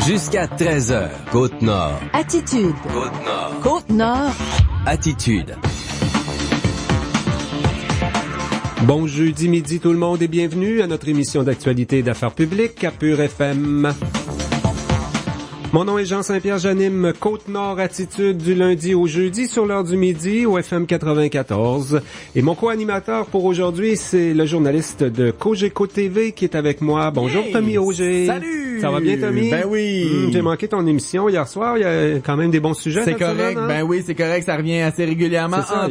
Jusqu'à 13h, Côte-Nord. Attitude. Côte-Nord. Côte-Nord. Attitude. Bon jeudi midi tout le monde et bienvenue à notre émission d'actualité et d'affaires publiques à Pure FM. Mon nom est Jean Saint-Pierre, j'anime Côte-Nord Attitude du lundi au jeudi sur l'heure du midi au FM 94. Et mon co-animateur pour aujourd'hui, c'est le journaliste de Cogeco TV qui est avec moi. Bonjour Tommy Auger. Salut! Ça va bien Tommy? Ben oui! J'ai manqué ton émission hier soir, il y a quand même des bons sujets. C'est correct, semaine, hein? Ben oui, c'est correct, ça revient assez régulièrement. Ça,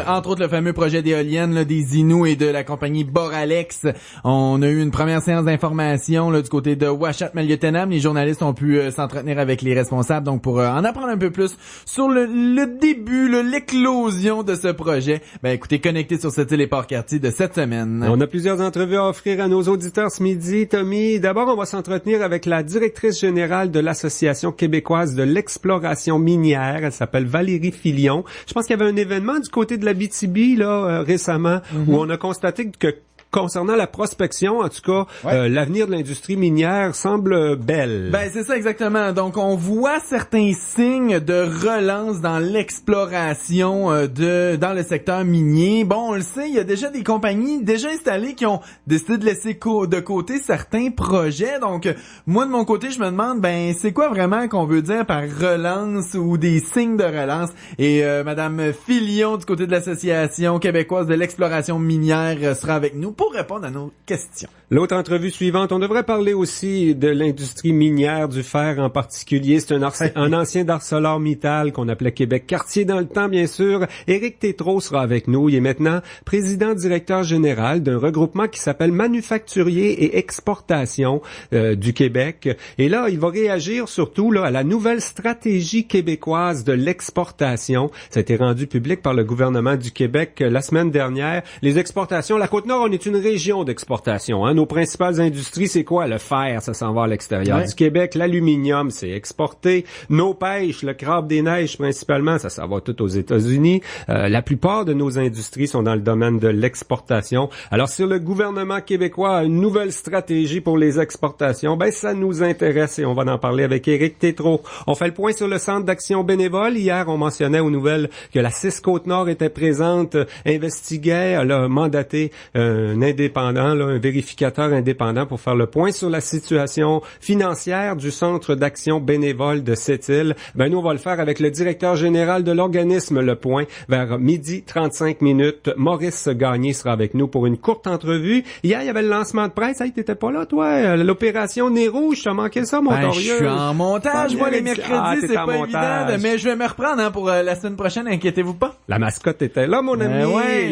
entre autres le fameux projet d'éolienne là, des Inuits et de la compagnie Boralex. On a eu une première séance d'information là, du côté de Ouachat-Maliotenam. Les journalistes ont pu s'entretenir avec les responsables donc pour en apprendre un peu plus sur le début, l'éclosion de ce projet. Ben écoutez, connectez sur cette île et Port-Cartier de cette semaine. On a plusieurs entrevues à offrir à nos auditeurs ce midi, Tommy. D'abord, on va s'entretenir avec la directrice générale de l'Association québécoise de l'exploration minière. Elle s'appelle Valérie Filion. Je pense qu'il y avait un événement du côté de l'Abitibi là récemment où on a constaté que concernant la prospection, en tout cas, l'avenir de l'industrie minière semble belle. Ben c'est ça exactement. Donc on voit certains signes de relance dans l'exploration dans le secteur minier. Bon, on le sait, il y a déjà des compagnies déjà installées qui ont décidé de laisser de côté certains projets. Donc moi de mon côté, je me demande c'est quoi vraiment qu'on veut dire par relance ou des signes de relance. Et madame Filion du côté de l'Association québécoise de l'exploration minière sera avec nous pour répondre à nos questions. L'autre entrevue suivante, on devrait parler aussi de l'industrie minière, du fer en particulier. C'est un ancien d'ArcelorMittal qu'on appelait Québec Cartier dans le temps, bien sûr. Éric Tétrault sera avec nous. Il est maintenant président-directeur général d'un regroupement qui s'appelle Manufacturiers et Exportation du Québec. Et là, il va réagir surtout là à la nouvelle stratégie québécoise de l'exportation. Ça a été rendu public par le gouvernement du Québec la semaine dernière. Les exportations, la Côte-Nord, on est une région d'exportation. Nos principales industries, c'est quoi? Le fer, ça s'en va à l'extérieur du Québec. L'aluminium, c'est exporté. Nos pêches, le crabe des neiges principalement, ça s'en va tout aux États-Unis. La plupart de nos industries sont dans le domaine de l'exportation. Alors, si le gouvernement québécois a une nouvelle stratégie pour les exportations, ça nous intéresse et on va en parler avec Éric Tétrault. On fait le point sur le Centre d'action bénévole. Hier, on mentionnait aux nouvelles que la CIS Côte-Nord était présente, investiguait, elle a mandaté un indépendant, un vérificateur indépendant pour faire le point sur la situation financière du Centre d'action bénévole de cette île. Nous, on va le faire avec le directeur général de l'organisme Le Point vers 12h35. Maurice Gagné sera avec nous pour une courte entrevue. Hier, il y avait le lancement de presse. Hey, t'étais pas là, toi? L'opération Nez Rouge, t'as manqué ça, mon torieux? Je suis en montage, moi, les mercredis, c'est pas évident, mais je vais me reprendre pour la semaine prochaine, inquiétez-vous pas. La mascotte était là, mon ami.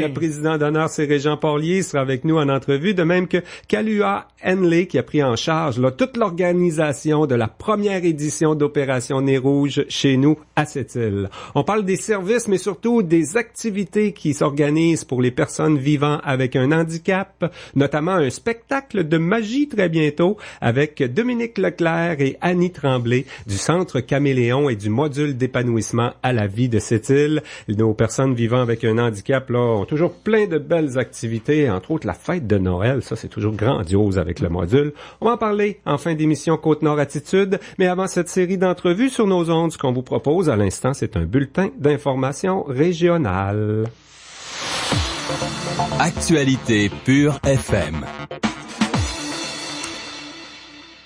Le président d'honneur, c'est Régent Porlier, sera avec nous en entrevue, de même que Kalua Henley qui a pris en charge toute l'organisation de la première édition d'Opération Nez Rouge chez nous à cette île. On parle des services, mais surtout des activités qui s'organisent pour les personnes vivant avec un handicap, notamment un spectacle de magie très bientôt avec Dominique Leclerc et Annie Tremblay du Centre Caméléon et du module d'épanouissement à la vie de cette île. Nos personnes vivant avec un handicap ont toujours plein de belles activités, entre autres la fête de Noël, ça c'est toujours grandiose avec le module. On va en parler en fin d'émission Côte-Nord Attitude, mais avant cette série d'entrevues sur nos ondes, ce qu'on vous propose à l'instant, c'est un bulletin d'information régionale. Actualité Pure FM.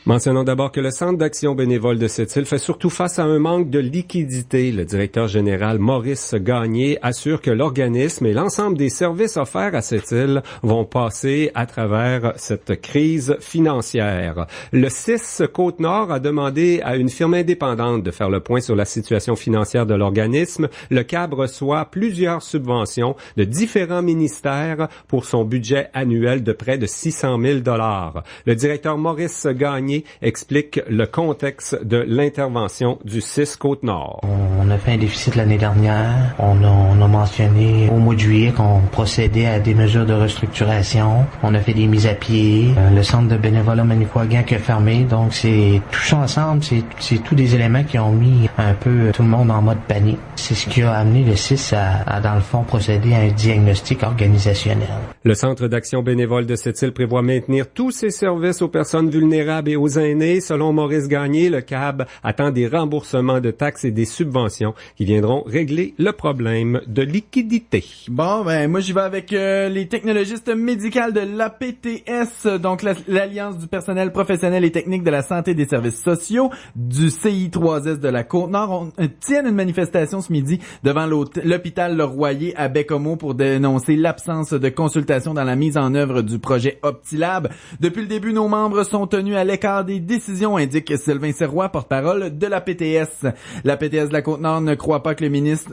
Mentionnons d'abord que le Centre d'action bénévole de cette île fait surtout face à un manque de liquidité. Le directeur général Maurice Gagné assure que l'organisme et l'ensemble des services offerts à cette île vont passer à travers cette crise financière. Le CIS Côte-Nord a demandé à une firme indépendante de faire le point sur la situation financière de l'organisme. Le CAB reçoit plusieurs subventions de différents ministères pour son budget annuel de près de 600 000 $. Le directeur Maurice Gagné explique le contexte de l'intervention du CIS Côte-Nord. On a fait un déficit l'année dernière. On a mentionné au mois de juillet qu'on procédait à des mesures de restructuration. On a fait des mises à pied. Le centre de bénévolat Manicouagan qui a fermé. Donc c'est tout ça ensemble, c'est tous des éléments qui ont mis un peu tout le monde en mode panique. C'est ce qui a amené le CIS à dans le fond, procéder à un diagnostic organisationnel. Le Centre d'action bénévole de cette île prévoit maintenir tous ses services aux personnes vulnérables et aux aux aînés. Selon Maurice Gagné, le CAB attend des remboursements de taxes et des subventions qui viendront régler le problème de liquidité. Bon, ben moi j'y vais avec les technologistes médicales de l'APTS, donc l'Alliance du personnel professionnel et technique de la santé et des services sociaux du CI3S de la Côte-Nord. On tiennent une manifestation ce midi devant l'hôpital Le Royer à Baie-Comeau pour dénoncer l'absence de consultation dans la mise en œuvre du projet Optilab. Depuis le début, nos membres sont tenus à l'écart des décisions, indique Sylvain Serrois, porte-parole de l'APTS. L'APTS de la Côte-Nord ne croit pas le ministre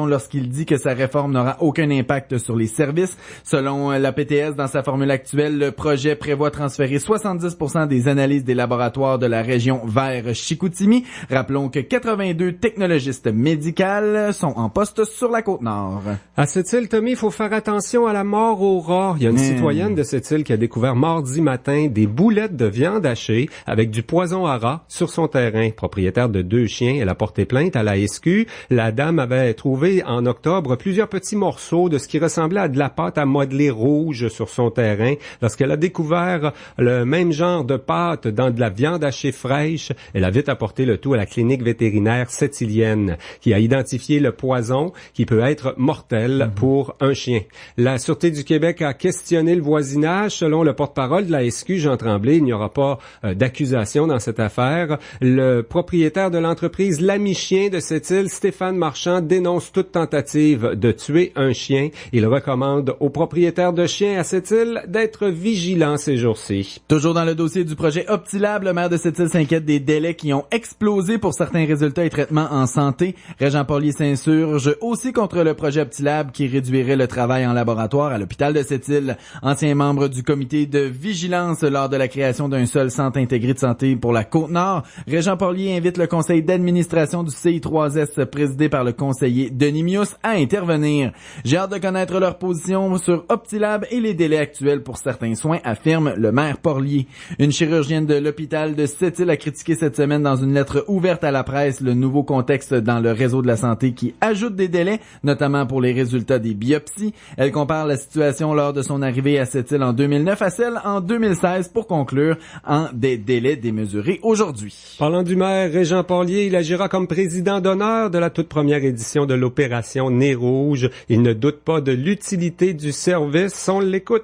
lorsqu'il dit que sa réforme n'aura aucun impact sur les services. Selon l'APTS, dans sa formule actuelle, le projet prévoit transférer 70% des analyses des laboratoires de la région vers Chicoutimi. Rappelons que 82 technologistes médicales sont en poste sur la Côte-Nord. À cette île, Tommy, il faut faire attention à la mort au rat. Il y a une citoyenne de cette île qui a découvert mardi matin des boulettes de viande hachée avec du poison à rat sur son terrain. Propriétaire de 2 chiens, elle a porté plainte à la SQ. La dame avait trouvé en octobre plusieurs petits morceaux de ce qui ressemblait à de la pâte à modeler rouge sur son terrain. Lorsqu'elle a découvert le même genre de pâte dans de la viande hachée fraîche, elle a vite apporté le tout à la clinique vétérinaire sept-îlienne qui a identifié le poison qui peut être mortel pour un chien. La Sûreté du Québec a questionné le voisinage. Selon le porte-parole de la SQ, Jean Tremblay, il n'y aura pas d'accusation dans cette affaire. Le propriétaire de l'entreprise L'Ami Chien de cette île, Stéphane Marchand, dénonce toute tentative de tuer un chien. Il recommande aux propriétaires de chiens à cette île d'être vigilants ces jours-ci. Toujours dans le dossier du projet Optilab, le maire de cette île s'inquiète des délais qui ont explosé pour certains résultats et traitements en santé. Régent Porlier s'insurge aussi contre le projet Optilab qui réduirait le travail en laboratoire à l'hôpital de cette île. Ancien membre du comité de vigilance lors de la création d'un seul centre intégré de santé pour la Côte-Nord, Régent Porlier invite le conseil d'administration du CI3S présidé par le conseiller Denis Mius à intervenir. J'ai hâte de connaître leur position sur Optilab et les délais actuels pour certains soins, affirme le maire Porlier. Une chirurgienne de l'hôpital de Sept-Îles a critiqué cette semaine dans une lettre ouverte à la presse le nouveau contexte dans le réseau de la santé qui ajoute des délais, notamment pour les résultats des biopsies. Elle compare la situation lors de son arrivée à Sept-Îles en 2009 à celle en 2016 pour conclure en des délais démesurés aujourd'hui. Parlant du maire Régent Porlier, il agira comme président d'honneur de la toute première édition de l'opération Nez Rouge. Il ne doute pas de l'utilité du service. On l'écoute.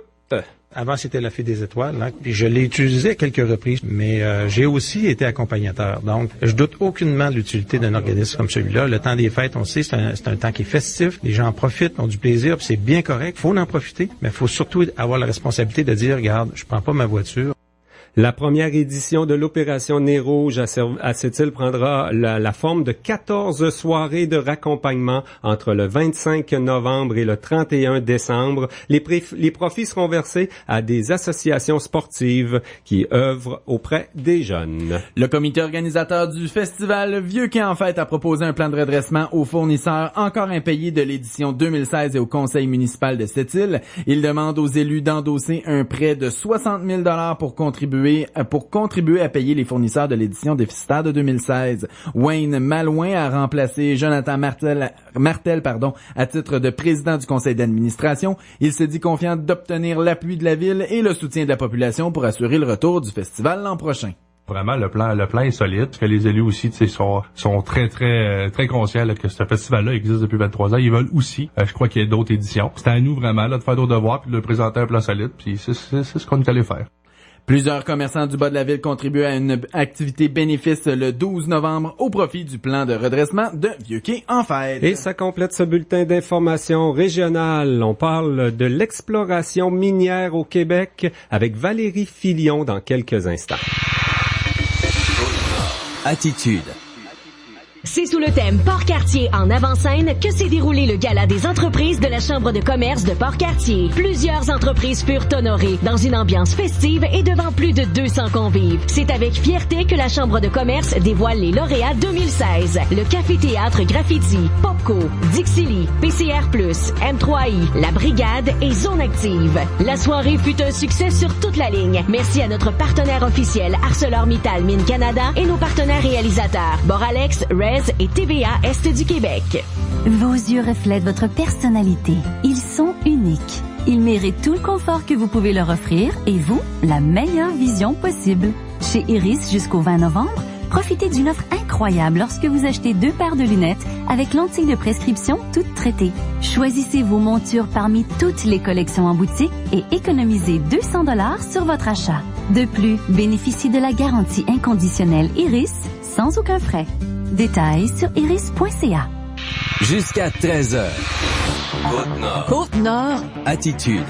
Avant, c'était la Fée des Étoiles, hein, puis je l'ai utilisé à quelques reprises, mais j'ai aussi été accompagnateur. Donc, je doute aucunement de l'utilité d'un organisme comme celui-là. Le temps des fêtes, on sait, c'est un temps qui est festif. Les gens en profitent, ont du plaisir, puis c'est bien correct. Il faut en profiter, mais il faut surtout avoir la responsabilité de dire, regarde, je prends pas ma voiture. La première édition de l'opération Nez Rouge à Sept-Îles prendra la forme de 14 soirées de raccompagnement entre le 25 novembre et le 31 décembre. Les profits seront versés à des associations sportives qui œuvrent auprès des jeunes. Le comité organisateur du festival Vieux Camp en Fête a proposé un plan de redressement aux fournisseurs encore impayés de l'édition 2016 et au conseil municipal de Sept-Îles. Il demande aux élus d'endosser un prêt de 60 000 $ pour contribuer à payer les fournisseurs de l'édition déficitaire de 2016. Wayne Malouin a remplacé Jonathan Martel à titre de président du conseil d'administration. Il s'est dit confiant d'obtenir l'appui de la ville et le soutien de la population pour assurer le retour du festival l'an prochain. Vraiment, le plan est solide. Parce que les élus aussi, sont très conscients là, que ce festival-là existe depuis 23 ans. Ils veulent aussi, je crois qu'il y a d'autres éditions. C'est à nous vraiment là de faire nos devoirs puis de présenter un plan solide. Puis c'est ce qu'on est allé faire. Plusieurs commerçants du bas de la ville contribuent à une activité bénéfice le 12 novembre au profit du plan de redressement de Vieux-Quai en Fête. Et ça complète ce bulletin d'information régionale. On parle de l'exploration minière au Québec avec Valérie Filion dans quelques instants. Attitude. C'est sous le thème Port-Cartier en avant-scène que s'est déroulé le gala des entreprises de la Chambre de commerce de Port-Cartier. Plusieurs entreprises furent honorées dans une ambiance festive et devant plus de 200 convives. C'est avec fierté que la Chambre de commerce dévoile les lauréats 2016. Le Café-Théâtre Graffiti, Popco, Dixili, PCR+, M3I, La Brigade et Zone Active. La soirée fut un succès sur toute la ligne. Merci à notre partenaire officiel ArcelorMittal Mines Canada et nos partenaires réalisateurs Boralex, et TVA Est du Québec. Vos yeux reflètent votre personnalité. Ils sont uniques. Ils méritent tout le confort que vous pouvez leur offrir et vous, la meilleure vision possible. Chez Iris, jusqu'au 20 novembre, profitez d'une offre incroyable lorsque vous achetez 2 paires de lunettes avec lentilles de prescription toutes traitées. Choisissez vos montures parmi toutes les collections en boutique et économisez 200 $ sur votre achat. De plus, bénéficiez de la garantie inconditionnelle Iris sans aucun frais. Détails sur iris.ca. Jusqu'à 13h. Côte-Nord. Côte-Nord. Attitude.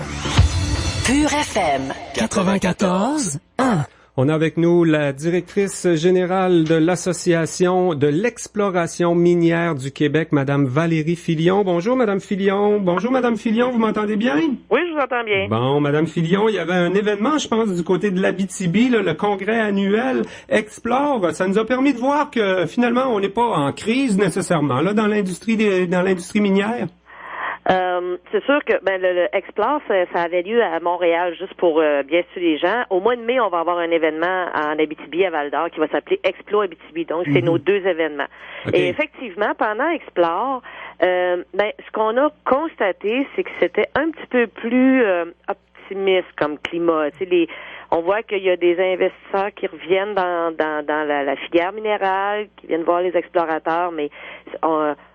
Pure FM. 94.1. On a avec nous la directrice générale de l'Association de l'exploration minière du Québec, Madame Valérie Filion. Bonjour, Madame Filion. Bonjour, Madame Filion. Vous m'entendez bien? Oui, je vous entends bien. Bon, Madame Filion, il y avait un événement, je pense, du côté de l'Abitibi, là, le congrès annuel Explore. Ça nous a permis de voir que, finalement, on n'est pas en crise nécessairement, là, dans l'industrie minière. C'est sûr que le Explore, ça avait lieu à Montréal, juste pour bien sûr les gens. Au mois de mai, on va avoir un événement en Abitibi, à Val-d'Or, qui va s'appeler Explo Abitibi. Donc, c'est nos 2 événements. Okay. Et effectivement, pendant Explore, ce qu'on a constaté, c'est que c'était un petit peu plus optimiste comme climat. Tu sais, on voit qu'il y a des investisseurs qui reviennent dans la filière minérale, qui viennent voir les explorateurs, mais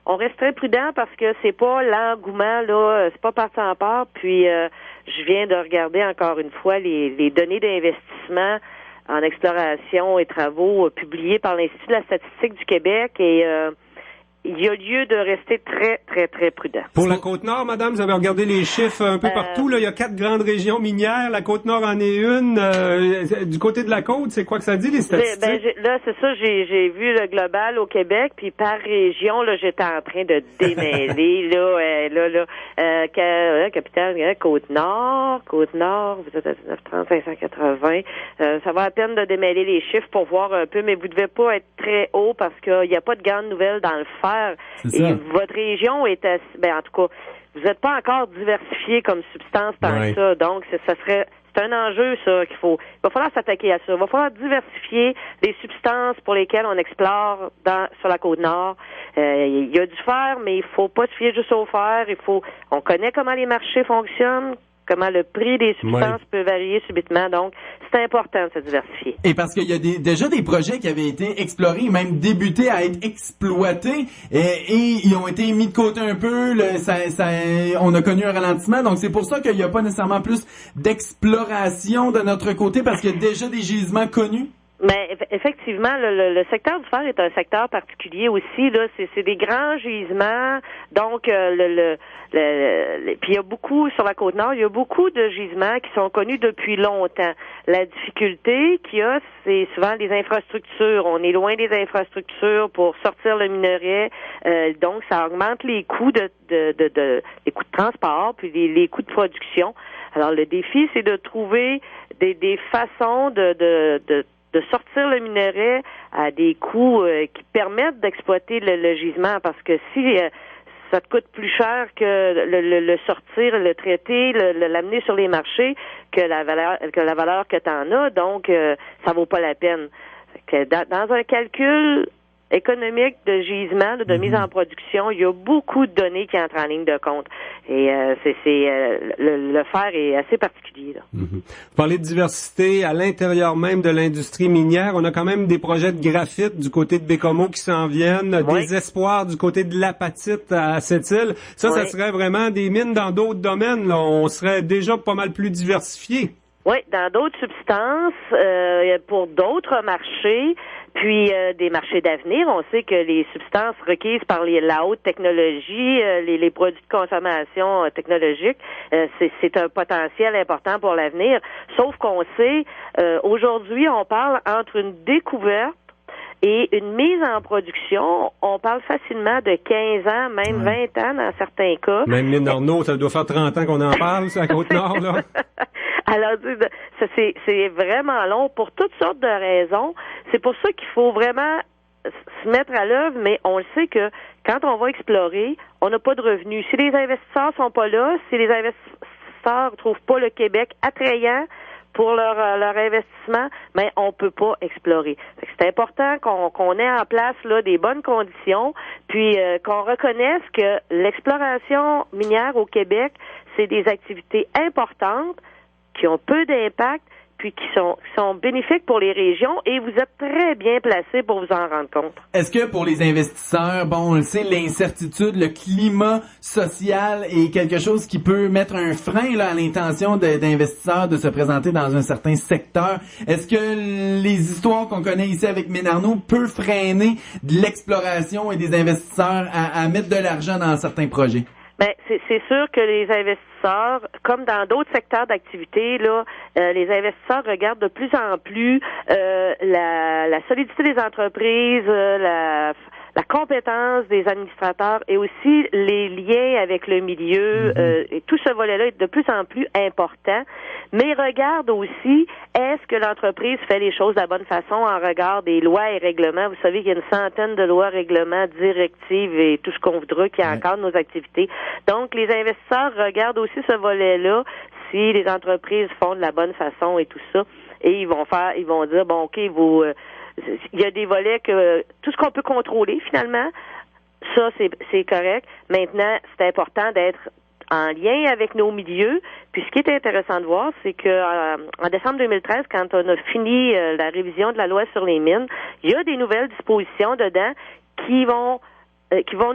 on reste très prudent parce que c'est pas l'engouement, là, c'est pas parti en part. Puis je viens de regarder encore une fois les données d'investissement en exploration et travaux publiées par l'Institut de la statistique du Québec et il y a lieu de rester très, très, très prudent. Pour la Côte-Nord, madame, vous avez regardé les chiffres un peu partout, là. Il y a 4 grandes régions minières. La Côte-Nord en est une. Du côté de la côte, c'est quoi que ça dit, les statistiques? Là, c'est ça, j'ai vu le global au Québec, puis par région, là, j'étais en train de démêler, capitale, Côte-Nord, vous êtes à 1930, 580. Ça va à peine de démêler les chiffres pour voir un peu, mais vous devez pas être très haut parce qu'il n'y a pas de grandes nouvelles dans le fer. Et votre région est assez, en tout cas, vous n'êtes pas encore diversifié comme substance tant que ça. Donc, c'est un enjeu, ça, il va falloir s'attaquer à ça. Il va falloir diversifier les substances pour lesquelles on explore sur la Côte-Nord. Il y a du fer, mais il faut pas se fier juste au fer. On connaît comment les marchés fonctionnent, comment le prix des substances peut varier subitement. Donc, c'est important de se diversifier. Et parce qu'il y a déjà des projets qui avaient été explorés, même débutés à être exploités, et ils ont été mis de côté un peu. On a connu un ralentissement. Donc, c'est pour ça qu'il n'y a pas nécessairement plus d'exploration de notre côté, parce qu'il y a déjà des gisements connus. Mais effectivement, le secteur du fer est un secteur particulier aussi. Là, c'est des grands gisements. Donc, puis il y a beaucoup sur la Côte-Nord, il y a beaucoup de gisements qui sont connus depuis longtemps. La difficulté qu'il y a, c'est souvent les infrastructures. On est loin des infrastructures pour sortir le minerai. Donc, ça augmente les coûts les coûts de transport, puis les coûts de production. Alors, le défi, c'est de trouver des façons de sortir le minerai à des coûts qui permettent d'exploiter le gisement, parce que si ça te coûte plus cher que le sortir, le traiter, l'amener sur les marchés que la valeur que tu en as, donc ça vaut pas la peine. Dans un calcul économique de gisement, de mise en production, il y a beaucoup de données qui entrent en ligne de compte. Et le fer est assez particulier, là. Vous parlez de diversité à l'intérieur même de l'industrie minière. On a quand même des projets de graphite du côté de Bécomo qui s'en viennent, des espoirs du côté de l'apatite à Sept-Îles. Ça serait vraiment des mines dans d'autres domaines, là. On serait déjà pas mal plus diversifié. Oui, dans d'autres substances, pour d'autres marchés, puis des marchés d'avenir. On sait que les substances requises par la haute technologie, les produits de consommation technologique, c'est un potentiel important pour l'avenir. Sauf qu'on sait, aujourd'hui, on parle entre une découverte et une mise en production, on parle facilement de 15 ans, même 20 ans dans certains cas. Même mine Arnaud, ça doit faire 30 ans qu'on en parle, ça, à Côte-Nord, là. Alors, c'est vraiment long pour toutes sortes de raisons. C'est pour ça qu'il faut vraiment se mettre à l'œuvre, mais on le sait que quand on va explorer, on n'a pas de revenus. Si les investisseurs sont pas là, si les investisseurs trouvent pas le Québec attrayant pour leur investissement, mais on peut pas explorer. Fait que c'est important qu'on ait en place là des bonnes conditions, puis qu'on reconnaisse que l'exploration minière au Québec, c'est des activités importantes qui ont peu d'impact, puis qui sont bénéfiques pour les régions, et vous êtes très bien placés pour vous en rendre compte. Est-ce que pour les investisseurs, bon, on le sait, l'incertitude, le climat social est quelque chose qui peut mettre un frein là à l'intention d'investisseurs de se présenter dans un certain secteur? Est-ce que les histoires qu'on connaît ici avec Ménarneau peuvent freiner de l'exploration et des investisseurs à mettre de l'argent dans certains projets? Ben, c'est sûr que les investisseurs, comme dans d'autres secteurs d'activité, là, les investisseurs regardent de plus en plus la solidité des entreprises, la compétence des administrateurs et aussi les liens avec le milieu. Et tout ce volet-là est de plus en plus important. Mais regarde aussi, est-ce que l'entreprise fait les choses de la bonne façon en regard des lois et règlements? Vous savez qu'il y a une centaine de lois, règlements, directives et tout ce qu'on voudra qui encadre nos activités. Donc, les investisseurs regardent aussi ce volet-là, si les entreprises font de la bonne façon et tout ça. Et ils vont dire, bon, OK, il y a des volets que tout ce qu'on peut contrôler, finalement, ça, c'est correct. Maintenant, c'est important d'être en lien avec nos milieux. Puis ce qui est intéressant de voir, c'est que en décembre 2013, quand on a fini la révision de la loi sur les mines, il y a des nouvelles dispositions dedans qui vont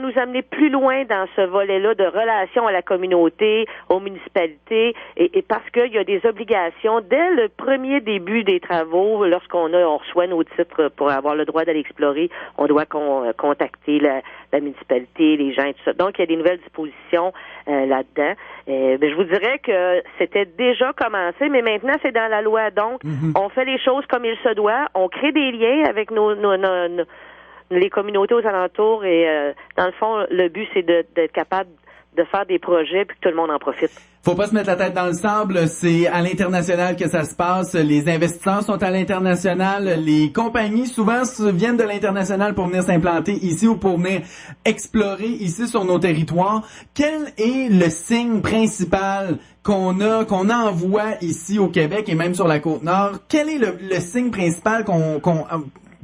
nous amener plus loin dans ce volet-là de relation à la communauté, aux municipalités, et parce qu'il y a des obligations dès le premier début des travaux, lorsqu'on reçoit nos titres pour avoir le droit d'aller explorer, on doit contacter la municipalité, les gens et tout ça. Donc, il y a des nouvelles dispositions là-dedans. Je vous dirais que c'était déjà commencé, mais maintenant, c'est dans la loi. Donc, on fait les choses comme il se doit, on crée des liens avec les communautés aux alentours et dans le fond, le but, c'est d'être capable de faire des projets puis que tout le monde en profite. Faut pas se mettre la tête dans le sable, c'est à l'international que ça se passe. Les investisseurs sont à l'international, les compagnies souvent viennent de l'international pour venir s'implanter ici ou pour venir explorer ici sur nos territoires. Quel est le signe principal qu'on envoie ici au Québec et même sur la Côte-Nord? Quel est le signe principal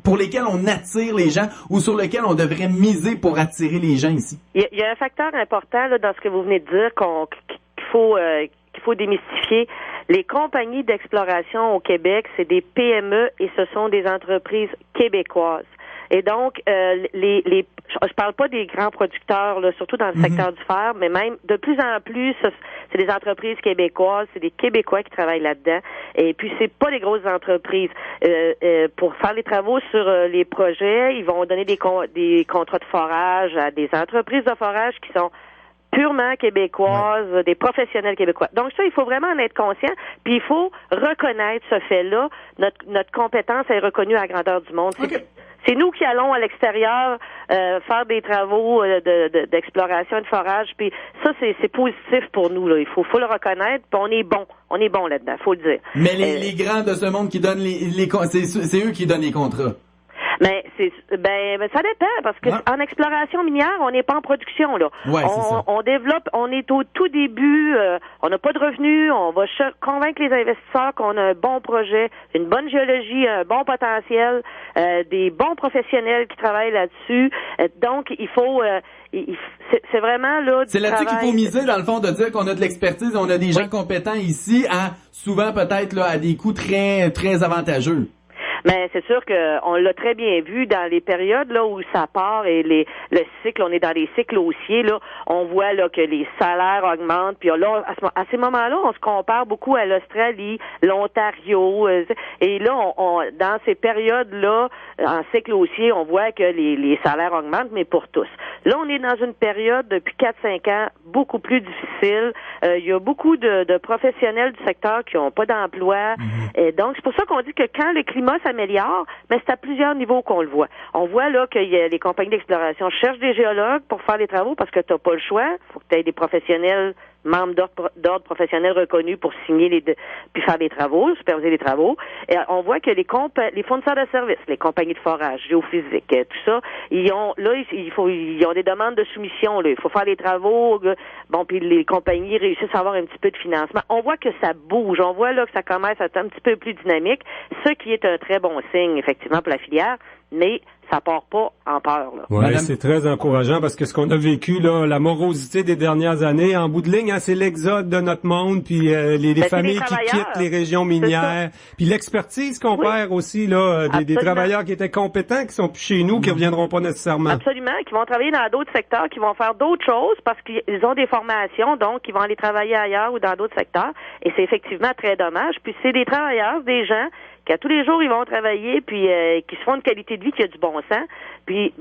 pour lesquels on attire les gens ou sur lequel on devrait miser pour attirer les gens ici? Il y a un facteur important là, dans ce que vous venez de dire qu'il faut démystifier. Les compagnies d'exploration au Québec, c'est des PME et ce sont des entreprises québécoises. Et donc, je parle pas des grands producteurs, là, surtout dans le secteur du fer, mais même de plus en plus, c'est des entreprises québécoises, c'est des Québécois qui travaillent là-dedans. Et puis, c'est pas des grosses entreprises. Pour faire les travaux sur les projets, ils vont donner des contrats de forage à des entreprises de forage qui sont purement québécoises, des professionnels québécois. Donc ça, il faut vraiment en être conscient, puis il faut reconnaître ce fait-là. Notre compétence est reconnue à la grandeur du monde. C'est nous qui allons à l'extérieur faire des travaux d'exploration et de forage, puis ça, c'est positif pour nous, là. Il faut le reconnaître, puis on est bon là-dedans, faut le dire. Mais les grands de ce monde qui donnent c'est eux qui donnent les contrats. Mais ça dépend, parce que en exploration minière, on n'est pas en production, là. Ouais, on développe, on est au tout début, on n'a pas de revenus, on va convaincre les investisseurs qu'on a un bon projet, une bonne géologie, un bon potentiel, des bons professionnels qui travaillent là-dessus. Donc, il faut c'est vraiment là du C'est là-dessus qu'il faut miser, dans le fond, de dire qu'on a de l'expertise, on a des gens compétents ici, souvent peut-être là à des coûts très, très avantageux. Mais c'est sûr que on l'a très bien vu dans les périodes là où ça part et le cycle, on est dans les cycles haussiers là, on voit là que les salaires augmentent, puis là à ces moments-là, on se compare beaucoup à l'Australie, l'Ontario, et là on dans ces périodes-là en cycle haussier, on voit que les salaires augmentent, mais pour tous. Là, on est dans une période depuis 4-5 ans beaucoup plus difficile. Il y a beaucoup de professionnels du secteur qui n'ont pas d'emploi. Et donc, c'est pour ça qu'on dit que quand le climat s'améliore, mais c'est à plusieurs niveaux qu'on le voit. On voit là que les compagnies d'exploration cherchent des géologues pour faire les travaux parce que tu n'as pas le choix. Il faut que tu aies des professionnels membre d'ordre professionnel reconnu pour signer puis faire des travaux, superviser les travaux. Et on voit que les fournisseurs de services, les compagnies de forage, géophysique, tout ça, ils ont des demandes de soumission, là. Il faut faire les travaux, puis les compagnies réussissent à avoir un petit peu de financement. On voit que ça bouge, on voit là que ça commence à être un petit peu plus dynamique, ce qui est un très bon signe, effectivement, pour la filière, mais ça part pas en peur, là. Ouais, c'est très encourageant parce que ce qu'on a vécu, là, la morosité des dernières années, en bout de ligne, c'est l'exode de notre monde, puis les familles qui quittent les régions minières, puis l'expertise qu'on perd aussi, là, des travailleurs qui étaient compétents, qui sont plus chez nous, qui reviendront pas nécessairement. Absolument, qui vont travailler dans d'autres secteurs, qui vont faire d'autres choses parce qu'ils ont des formations, donc ils vont aller travailler ailleurs ou dans d'autres secteurs, et c'est effectivement très dommage. Puis c'est des travailleurs, des gens qu'à tous les jours, ils vont travailler, puis qui se font une qualité de vie qui a du bon sens, puis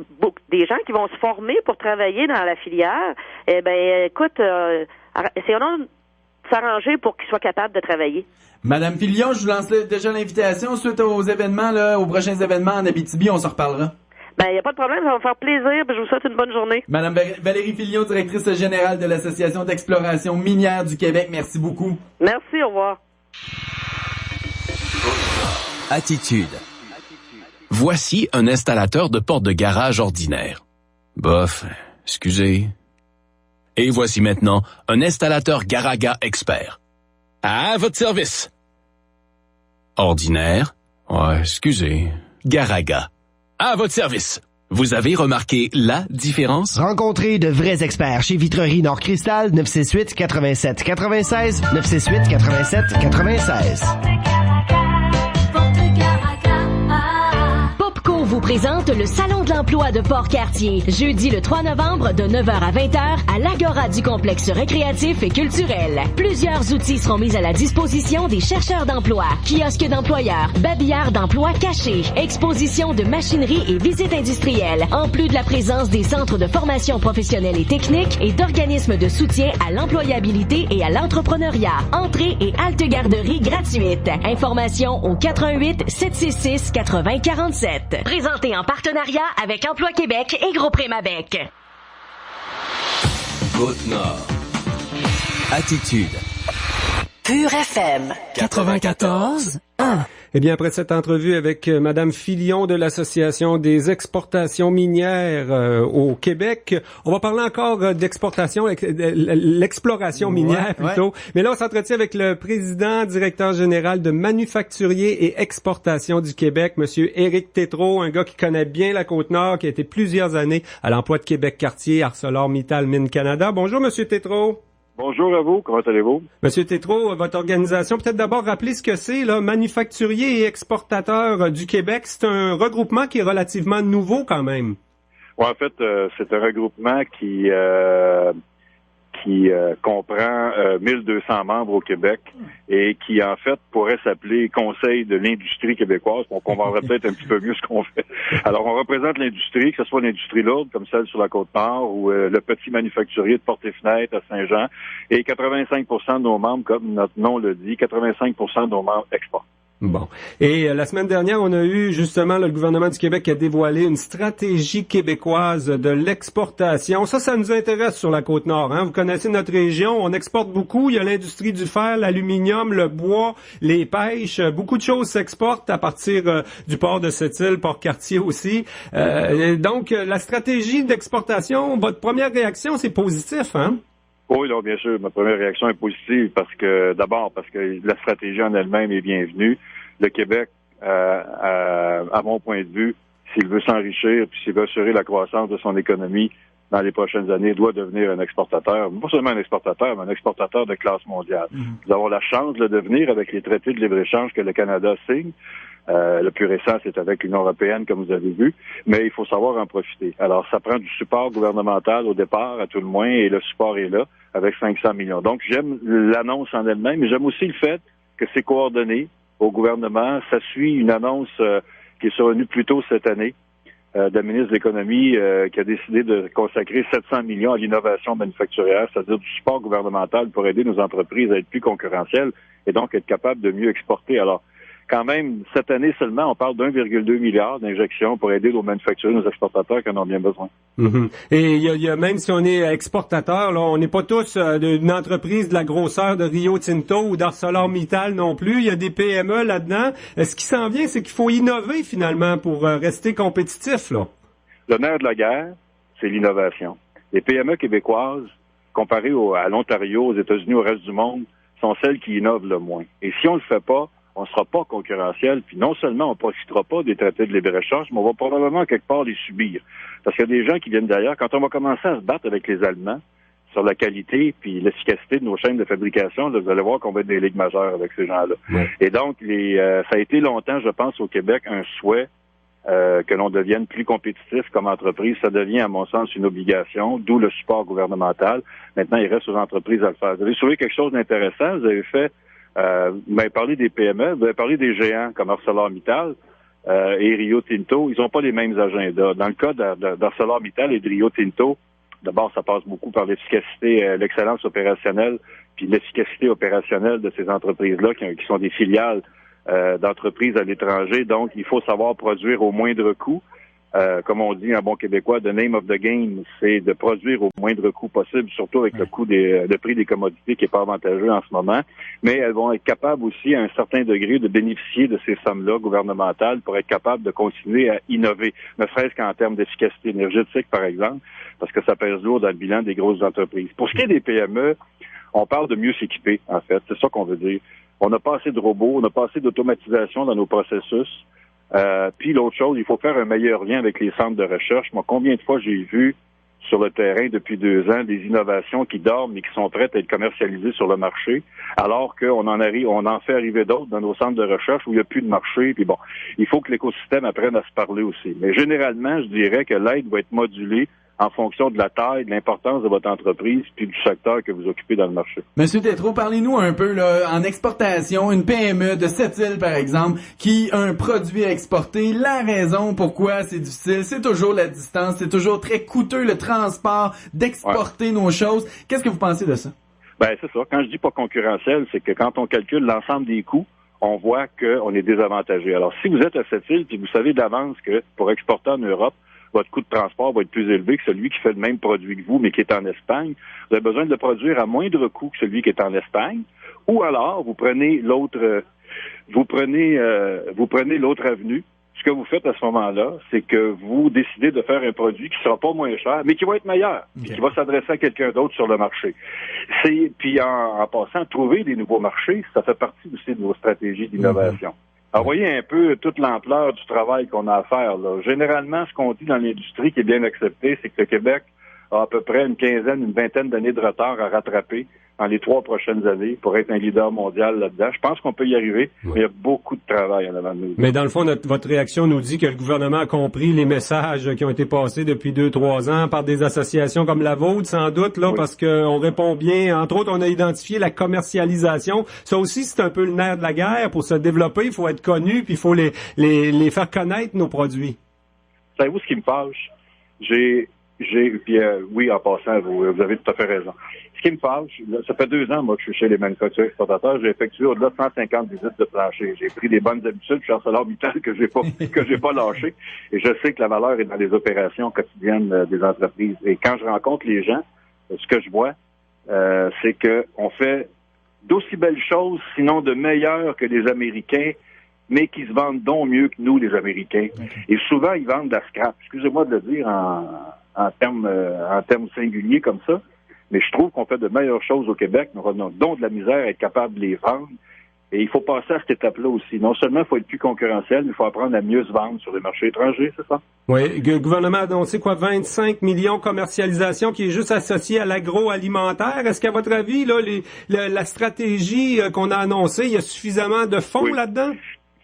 des gens qui vont se former pour travailler dans la filière, écoute, essayons de s'arranger pour qu'ils soient capables de travailler. Madame Filion, je vous lance déjà l'invitation suite aux événements, là, aux prochains événements en Abitibi, on se reparlera. Il n'y a pas de problème, ça va me faire plaisir, puis je vous souhaite une bonne journée. Madame Valérie Filion, directrice générale de l'Association d'exploration minière du Québec, merci beaucoup. Merci, au revoir. Attitude. Voici un installateur de porte de garage ordinaire. Bof, excusez. Et voici maintenant un installateur Garaga expert. À votre service. Ordinaire. Ouais, excusez. Garaga. À votre service. Vous avez remarqué la différence? Rencontrez de vrais experts chez Vitrerie Nord Cristal 968 87 96 968 87 96. Popco vous présente le Salon de l'emploi de Port-Cartier, jeudi le 3 novembre de 9h à 20h à l'Agora du complexe récréatif et culturel. Plusieurs outils seront mis à la disposition des chercheurs d'emploi, kiosques d'employeurs, babillards d'emploi cachés, exposition de machinerie et visites industrielles, en plus de la présence des centres de formation professionnelle et technique et d'organismes de soutien à l'employabilité et à l'entrepreneuriat. Entrée et halte garderie gratuite. Informations au 88 766 80 47. Présenté en partenariat avec Emploi Québec et Gros Prémabec. Côte-Nord. Attitude. Pure FM 94.1. Eh bien, après cette entrevue avec Madame Filion de l'Association des exportations minières au Québec, on va parler encore d'exportation, l'exploration minière plutôt. Ouais. Mais là, on s'entretient avec le président, directeur général de Manufacturiers et Exportations du Québec, Monsieur Éric Tétrault, un gars qui connaît bien la Côte-Nord, qui a été plusieurs années à l'emploi de Québec-Cartier, ArcelorMittal, Mines Canada. Bonjour, Monsieur Tétrault. Bonjour à vous, comment allez-vous? Monsieur Tétrault, votre organisation, peut-être d'abord rappeler ce que c'est, là, Manufacturiers et Exportateurs du Québec. C'est un regroupement qui est relativement nouveau quand même. Ouais, en fait, c'est un regroupement qui comprend 1200 membres au Québec et qui, en fait, pourrait s'appeler Conseil de l'industrie québécoise. On comprendrait peut-être un petit peu mieux ce qu'on fait. Alors, on représente l'industrie, que ce soit l'industrie lourde, comme celle sur la Côte-Nord, ou le petit manufacturier de portes et fenêtres à Saint-Jean. Et 85% de nos membres, comme notre nom le dit, 85% de nos membres exportent. Bon. Et la semaine dernière, on a eu justement le gouvernement du Québec qui a dévoilé une stratégie québécoise de l'exportation. Ça nous intéresse sur la Côte-Nord. Hein? Vous connaissez notre région, on exporte beaucoup. Il y a l'industrie du fer, l'aluminium, le bois, les pêches. Beaucoup de choses s'exportent à partir du port de Sept-Îles, Port-Cartier aussi. Donc, la stratégie d'exportation, votre première réaction, c'est positif, hein? Oui, là, bien sûr. Ma première réaction est positive parce que la stratégie en elle-même est bienvenue. Le Québec, à mon point de vue, s'il veut s'enrichir puis s'il veut assurer la croissance de son économie dans les prochaines années, doit devenir un exportateur. Pas seulement un exportateur, mais un exportateur de classe mondiale. Nous avons la chance de le devenir avec les traités de libre-échange que le Canada signe. Le plus récent, c'est avec l'Union européenne, comme vous avez vu, mais il faut savoir en profiter. Alors, ça prend du support gouvernemental au départ, à tout le moins, et le support est là, avec 500 millions. Donc, j'aime l'annonce en elle-même, mais j'aime aussi le fait que c'est coordonné au gouvernement. Ça suit une annonce qui est survenue plus tôt cette année, de la ministre de l'Économie, qui a décidé de consacrer 700 millions à l'innovation manufacturière, c'est-à-dire du support gouvernemental pour aider nos entreprises à être plus concurrentielles et donc être capables de mieux exporter. Alors, quand même, cette année seulement, on parle d'1,2 milliard d'injections pour aider nos manufacturiers, nos exportateurs qui en ont bien besoin. Mm-hmm. Et il y a même si on est exportateur, là, on n'est pas tous d'une entreprise de la grosseur de Rio Tinto ou d'ArcelorMittal non plus. Il y a des PME là-dedans. Ce qui s'en vient, c'est qu'il faut innover finalement pour rester compétitif, là. Le nerf de la guerre, c'est l'innovation. Les PME québécoises, comparées à l'Ontario, aux États-Unis, au reste du monde, sont celles qui innovent le moins. Et si on le fait pas, on ne sera pas concurrentiel, puis non seulement on ne profitera pas des traités de libre-échange, mais on va probablement quelque part les subir. Parce qu'il y a des gens qui viennent d'ailleurs. Quand on va commencer à se battre avec les Allemands sur la qualité puis l'efficacité de nos chaînes de fabrication, là, vous allez voir qu'on va être des ligues majeures avec ces gens-là. Ouais. Et donc, ça a été longtemps, je pense, au Québec, un souhait que l'on devienne plus compétitif comme entreprise. Ça devient, à mon sens, une obligation, d'où le support gouvernemental. Maintenant, il reste aux entreprises à le faire. Vous avez soulevé quelque chose d'intéressant. Vous avez fait, vous m'avez parlé des PME, vous avez parlé des géants comme ArcelorMittal et Rio Tinto. Ils n'ont pas les mêmes agendas. Dans le cas d'ArcelorMittal et de Rio Tinto, d'abord, ça passe beaucoup par l'efficacité, l'excellence opérationnelle, puis l'efficacité opérationnelle de ces entreprises-là qui sont des filiales d'entreprises à l'étranger. Donc, il faut savoir produire au moindre coût. Comme on dit en bon québécois, the name of the game, c'est de produire au moindre coût possible, surtout avec le prix des commodités qui est pas avantageux en ce moment. Mais elles vont être capables aussi, à un certain degré, de bénéficier de ces sommes-là gouvernementales pour être capables de continuer à innover, ne serait-ce qu'en termes d'efficacité énergétique, par exemple, parce que ça pèse lourd dans le bilan des grosses entreprises. Pour ce qui est des PME, on parle de mieux s'équiper, en fait. C'est ça qu'on veut dire. On n'a pas assez de robots, on n'a pas assez d'automatisation dans nos processus. Puis l'autre chose, il faut faire un meilleur lien avec les centres de recherche. Moi, combien de fois j'ai vu sur le terrain depuis 2 ans des innovations qui dorment et qui sont prêtes à être commercialisées sur le marché, alors qu'on en fait arriver d'autres dans nos centres de recherche où il n'y a plus de marché. Puis bon, il faut que l'écosystème apprenne à se parler aussi. Mais généralement, je dirais que l'aide va être modulée en fonction de la taille, de l'importance de votre entreprise puis du secteur que vous occupez dans le marché. Monsieur Tétrault, parlez-nous un peu, là, en exportation, une PME de Sept-Îles, par exemple, qui a un produit à exporter. La raison pourquoi c'est difficile, c'est toujours la distance, c'est toujours très coûteux le transport d'exporter nos choses. Qu'est-ce que vous pensez de ça? Ben, c'est ça. Quand je dis pas concurrentiel, c'est que quand on calcule l'ensemble des coûts, on voit qu'on est désavantagé. Alors, si vous êtes à Sept-Îles puis vous savez d'avance que pour exporter en Europe, votre coût de transport va être plus élevé que celui qui fait le même produit que vous, mais qui est en Espagne. Vous avez besoin de le produire à moindre coût que celui qui est en Espagne. Ou alors, vous prenez l'autre avenue. Ce que vous faites à ce moment-là, c'est que vous décidez de faire un produit qui sera pas moins cher, mais qui va être meilleur, et qui va s'adresser à quelqu'un d'autre sur le marché. Puis en passant, trouver des nouveaux marchés, ça fait partie aussi de vos stratégies d'innovation. Alors, voyez un peu toute l'ampleur du travail qu'on a à faire, là. Généralement, ce qu'on dit dans l'industrie qui est bien accepté, c'est que le Québec a à peu près une vingtaine d'années de retard à rattraper dans les 3 prochaines années pour être un leader mondial là-dedans. Je pense qu'on peut y arriver, mais il y a beaucoup de travail en avant de nous. Mais dans le fond, votre réaction nous dit que le gouvernement a compris les messages qui ont été passés depuis 2-3 ans par des associations comme la vôtre, sans doute, là, parce qu'on répond bien. Entre autres, on a identifié la commercialisation. Ça aussi, c'est un peu le nerf de la guerre. Pour se développer, il faut être connu, puis il faut les faire connaître, nos produits. Savez-vous ce qui me fâche? Oui, en passant, vous avez tout à fait raison. Ce qui me fâche, ça fait 2 ans, moi, que je suis chez les manufacturiers exportateurs. J'ai effectué au-delà de 150 visites de plancher. J'ai pris des bonnes habitudes chez ArcelorMittal que j'ai pas lâché. Et je sais que la valeur est dans les opérations quotidiennes des entreprises. Et quand je rencontre les gens, ce que je vois, c'est que on fait d'aussi belles choses, sinon de meilleures que les Américains, mais qui se vendent donc mieux que nous, les Américains. Et souvent, ils vendent de la scrap. Excusez-moi de le dire en termes singuliers comme ça, mais je trouve qu'on fait de meilleures choses au Québec. Nous avons donc de la misère à être capable de les vendre. Et il faut passer à cette étape-là aussi. Non seulement il faut être plus concurrentiel, mais il faut apprendre à mieux se vendre sur les marchés étrangers, c'est ça? Oui. Le gouvernement a annoncé 25 millions de commercialisation qui est juste associée à l'agroalimentaire. Est-ce qu'à votre avis, là, la stratégie qu'on a annoncée, il y a suffisamment de fonds là-dedans?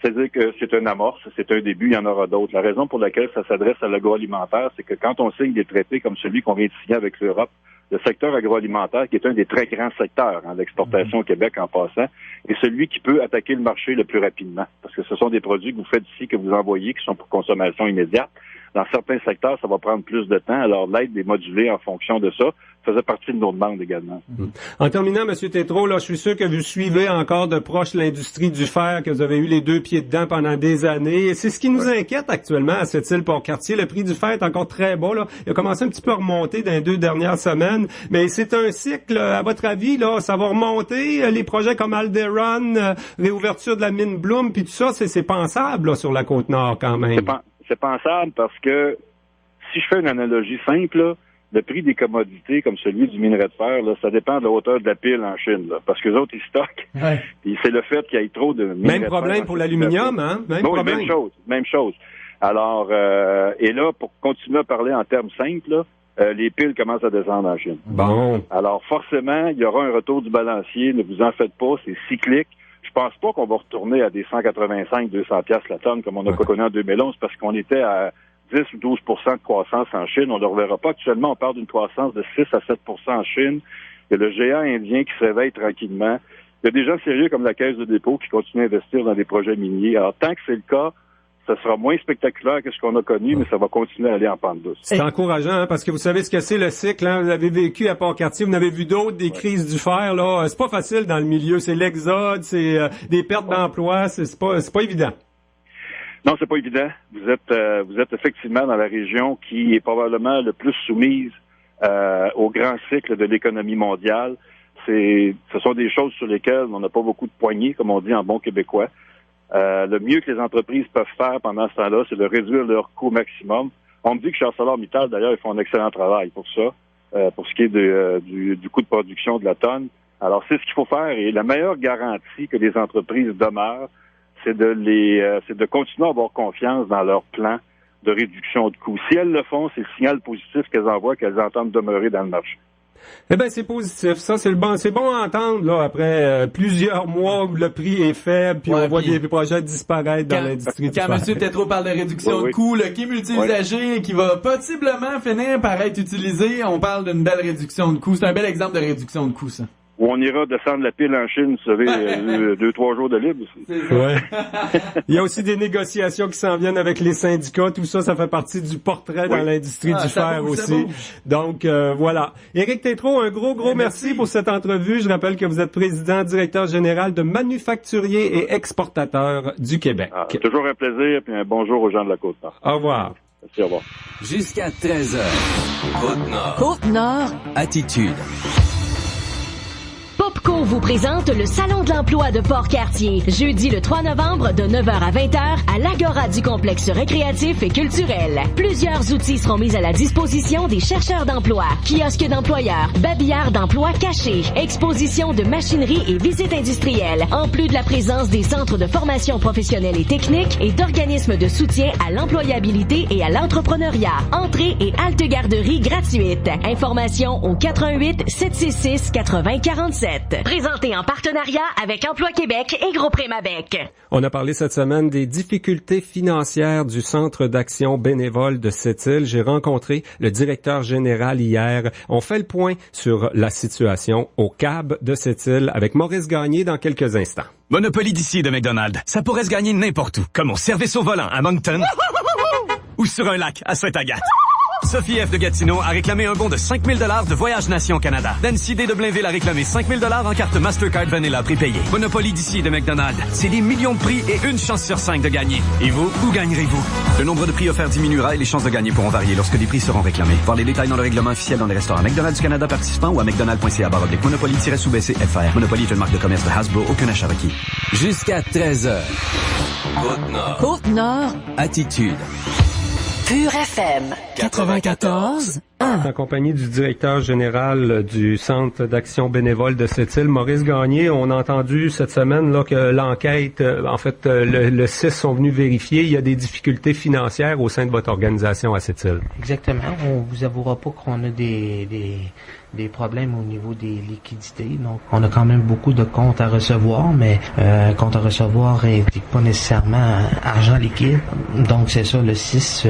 C'est-à-dire que c'est une amorce, c'est un début, il y en aura d'autres. La raison pour laquelle ça s'adresse à l'agroalimentaire, c'est que quand on signe des traités comme celui qu'on vient de signer avec l'Europe, le secteur agroalimentaire, qui est un des très grands secteurs d'exportation au Québec en passant, est celui qui peut attaquer le marché le plus rapidement. Parce que ce sont des produits que vous faites ici, que vous envoyez, qui sont pour consommation immédiate. Dans certains secteurs, ça va prendre plus de temps. Alors, l'aide est modulée en fonction de ça. Ça faisait partie de nos demandes également. En terminant, M. Tétrault, là, je suis sûr que vous suivez encore de proche l'industrie du fer, que vous avez eu les deux pieds dedans pendant des années. C'est ce qui nous inquiète actuellement à cette île Port-Cartier. Le prix du fer est encore très bas, là. Il a commencé un petit peu à remonter dans les 2 dernières semaines. Mais c'est un cycle, à votre avis, là, ça va remonter? Les projets comme Alderon, réouverture de la mine Bloom, puis tout ça, c'est pensable, là, sur la Côte-Nord, quand même. C'est pensable parce que, si je fais une analogie simple, là, le prix des commodités comme celui du minerai de fer, là, ça dépend de la hauteur de la pile en Chine, là, parce que les autres, ils stockent. Ouais. Puis c'est le fait qu'il y ait trop de minerai Même problème pour l'aluminium, hein? Problème. Même chose. Alors, et là, pour continuer à parler en termes simples, là, les piles commencent à descendre en Chine. Bon. Alors, forcément, il y aura un retour du balancier. Ne vous en faites pas, c'est cyclique. Je pense pas qu'on va retourner à des 185-200 piastres la tonne comme on a connu en 2011 parce qu'on était à 10 ou 12 de croissance en Chine. On ne le reverra pas. Actuellement, on parle d'une croissance de 6 à 7 en Chine. Il y a le géant indien qui se réveille tranquillement. Il y a des gens sérieux comme la Caisse de dépôt qui continuent à investir dans des projets miniers. Alors, tant que c'est le cas, ça sera moins spectaculaire que ce qu'on a connu, mais ça va continuer à aller en pente douce. C'est encourageant, hein, parce que vous savez ce que c'est le cycle, hein? Vous avez vécu à Port-Cartier, vous en avez vu d'autres, des crises du fer, là. C'est pas facile dans le milieu. C'est l'exode, c'est des pertes d'emploi, c'est pas évident. Non, c'est pas évident. Vous êtes effectivement dans la région qui est probablement le plus soumise au grand cycle de l'économie mondiale. Ce sont des choses sur lesquelles on n'a pas beaucoup de poignées, comme on dit en bon québécois. Le mieux que les entreprises peuvent faire pendant ce temps-là, c'est de réduire leur coût maximum. On me dit que ArcelorMittal, d'ailleurs, ils font un excellent travail pour ça, pour ce qui est du coût de production de la tonne. Alors, c'est ce qu'il faut faire. Et la meilleure garantie que les entreprises demeurent, c'est de continuer à avoir confiance dans leur plan de réduction de coûts. Si elles le font, c'est le signal positif qu'elles envoient, qu'elles entendent demeurer dans le marché. Eh ben c'est positif, ça c'est bon à entendre là après plusieurs mois où le prix est faible puis on voit des projets disparaître dans l'industrie du fer. Quand M. Tétrault parle de réduction de coûts, le qui est multi-usagé qui va possiblement finir par être utilisé, on parle d'une belle réduction de coûts. C'est un bel exemple de réduction de coûts, ça. Où on ira descendre la pile en Chine, vous savez, 2-3 jours de libre. Ouais. Il y a aussi des négociations qui s'en viennent avec les syndicats. Tout ça, ça fait partie du portrait dans l'industrie du fer aussi. Donc, voilà. Éric Tétrault, un gros merci pour cette entrevue. Je rappelle que vous êtes président, directeur général de Manufacturiers et Exportateurs du Québec. Toujours un plaisir et un bonjour aux gens de la Côte-Nord. Au revoir. Merci, au revoir. Jusqu'à 13h. Côte-Nord. Côte-Nord. Attitude. Popco vous présente le Salon de l'emploi de Port-Cartier, jeudi le 3 novembre de 9h à 20h à l'Agora du complexe récréatif et culturel. Plusieurs outils seront mis à la disposition des chercheurs d'emploi, kiosques d'employeurs, babillards d'emploi cachés, exposition de machinerie et visites industrielles, en plus de la présence des centres de formation professionnelle et technique et d'organismes de soutien à l'employabilité et à l'entrepreneuriat. Entrée et halte garderie gratuite. Informations au 88 766 80 47. Présenté en partenariat avec Emploi Québec et Groupe Rémabec. On a parlé cette semaine des difficultés financières du Centre d'action bénévole de Sept-Îles. J'ai rencontré le directeur général hier. On fait le point sur la situation au CAB de Sept-Îles avec Maurice Gagné dans quelques instants. Monopoly d'ici de McDonald's. Ça pourrait se gagner n'importe où, comme au service au volant à Moncton ou sur un lac à Sainte-Agathe. Sophie F. de Gatineau a réclamé un bon de 5 000 $ de Voyage Nation Canada. Nancy D. de Blainville a réclamé 5 000 $ en carte Mastercard Vanilla prépayée. Monopoly d'ici de McDonald's. C'est des millions de prix et une chance sur 5 de gagner. Et vous, où gagnerez-vous? Le nombre de prix offerts diminuera et les chances de gagner pourront varier lorsque des prix seront réclamés. Voir les détails dans le règlement officiel dans les restaurants McDonald's du Canada participants ou à mcdonald.ca/Monopoly-sous-BC-FR. Monopoly est une marque de commerce de Hasbro. Aucun achat requis. Jusqu'à 13h. Côte-Nord. Côte-Nord. Attitude. Pure FM 94. En compagnie du directeur général du Centre d'action bénévole de Sept-Îles, Maurice Gagné. On a entendu cette semaine là que l'enquête, le 6 sont venus vérifier, il y a des difficultés financières au sein de votre organisation à Sept-Îles. Exactement. On vous avouera pas qu'on a des problèmes au niveau des liquidités. Donc, on a quand même beaucoup de comptes à recevoir, mais compte à recevoir implique pas nécessairement argent liquide. Donc, c'est ça, le 6,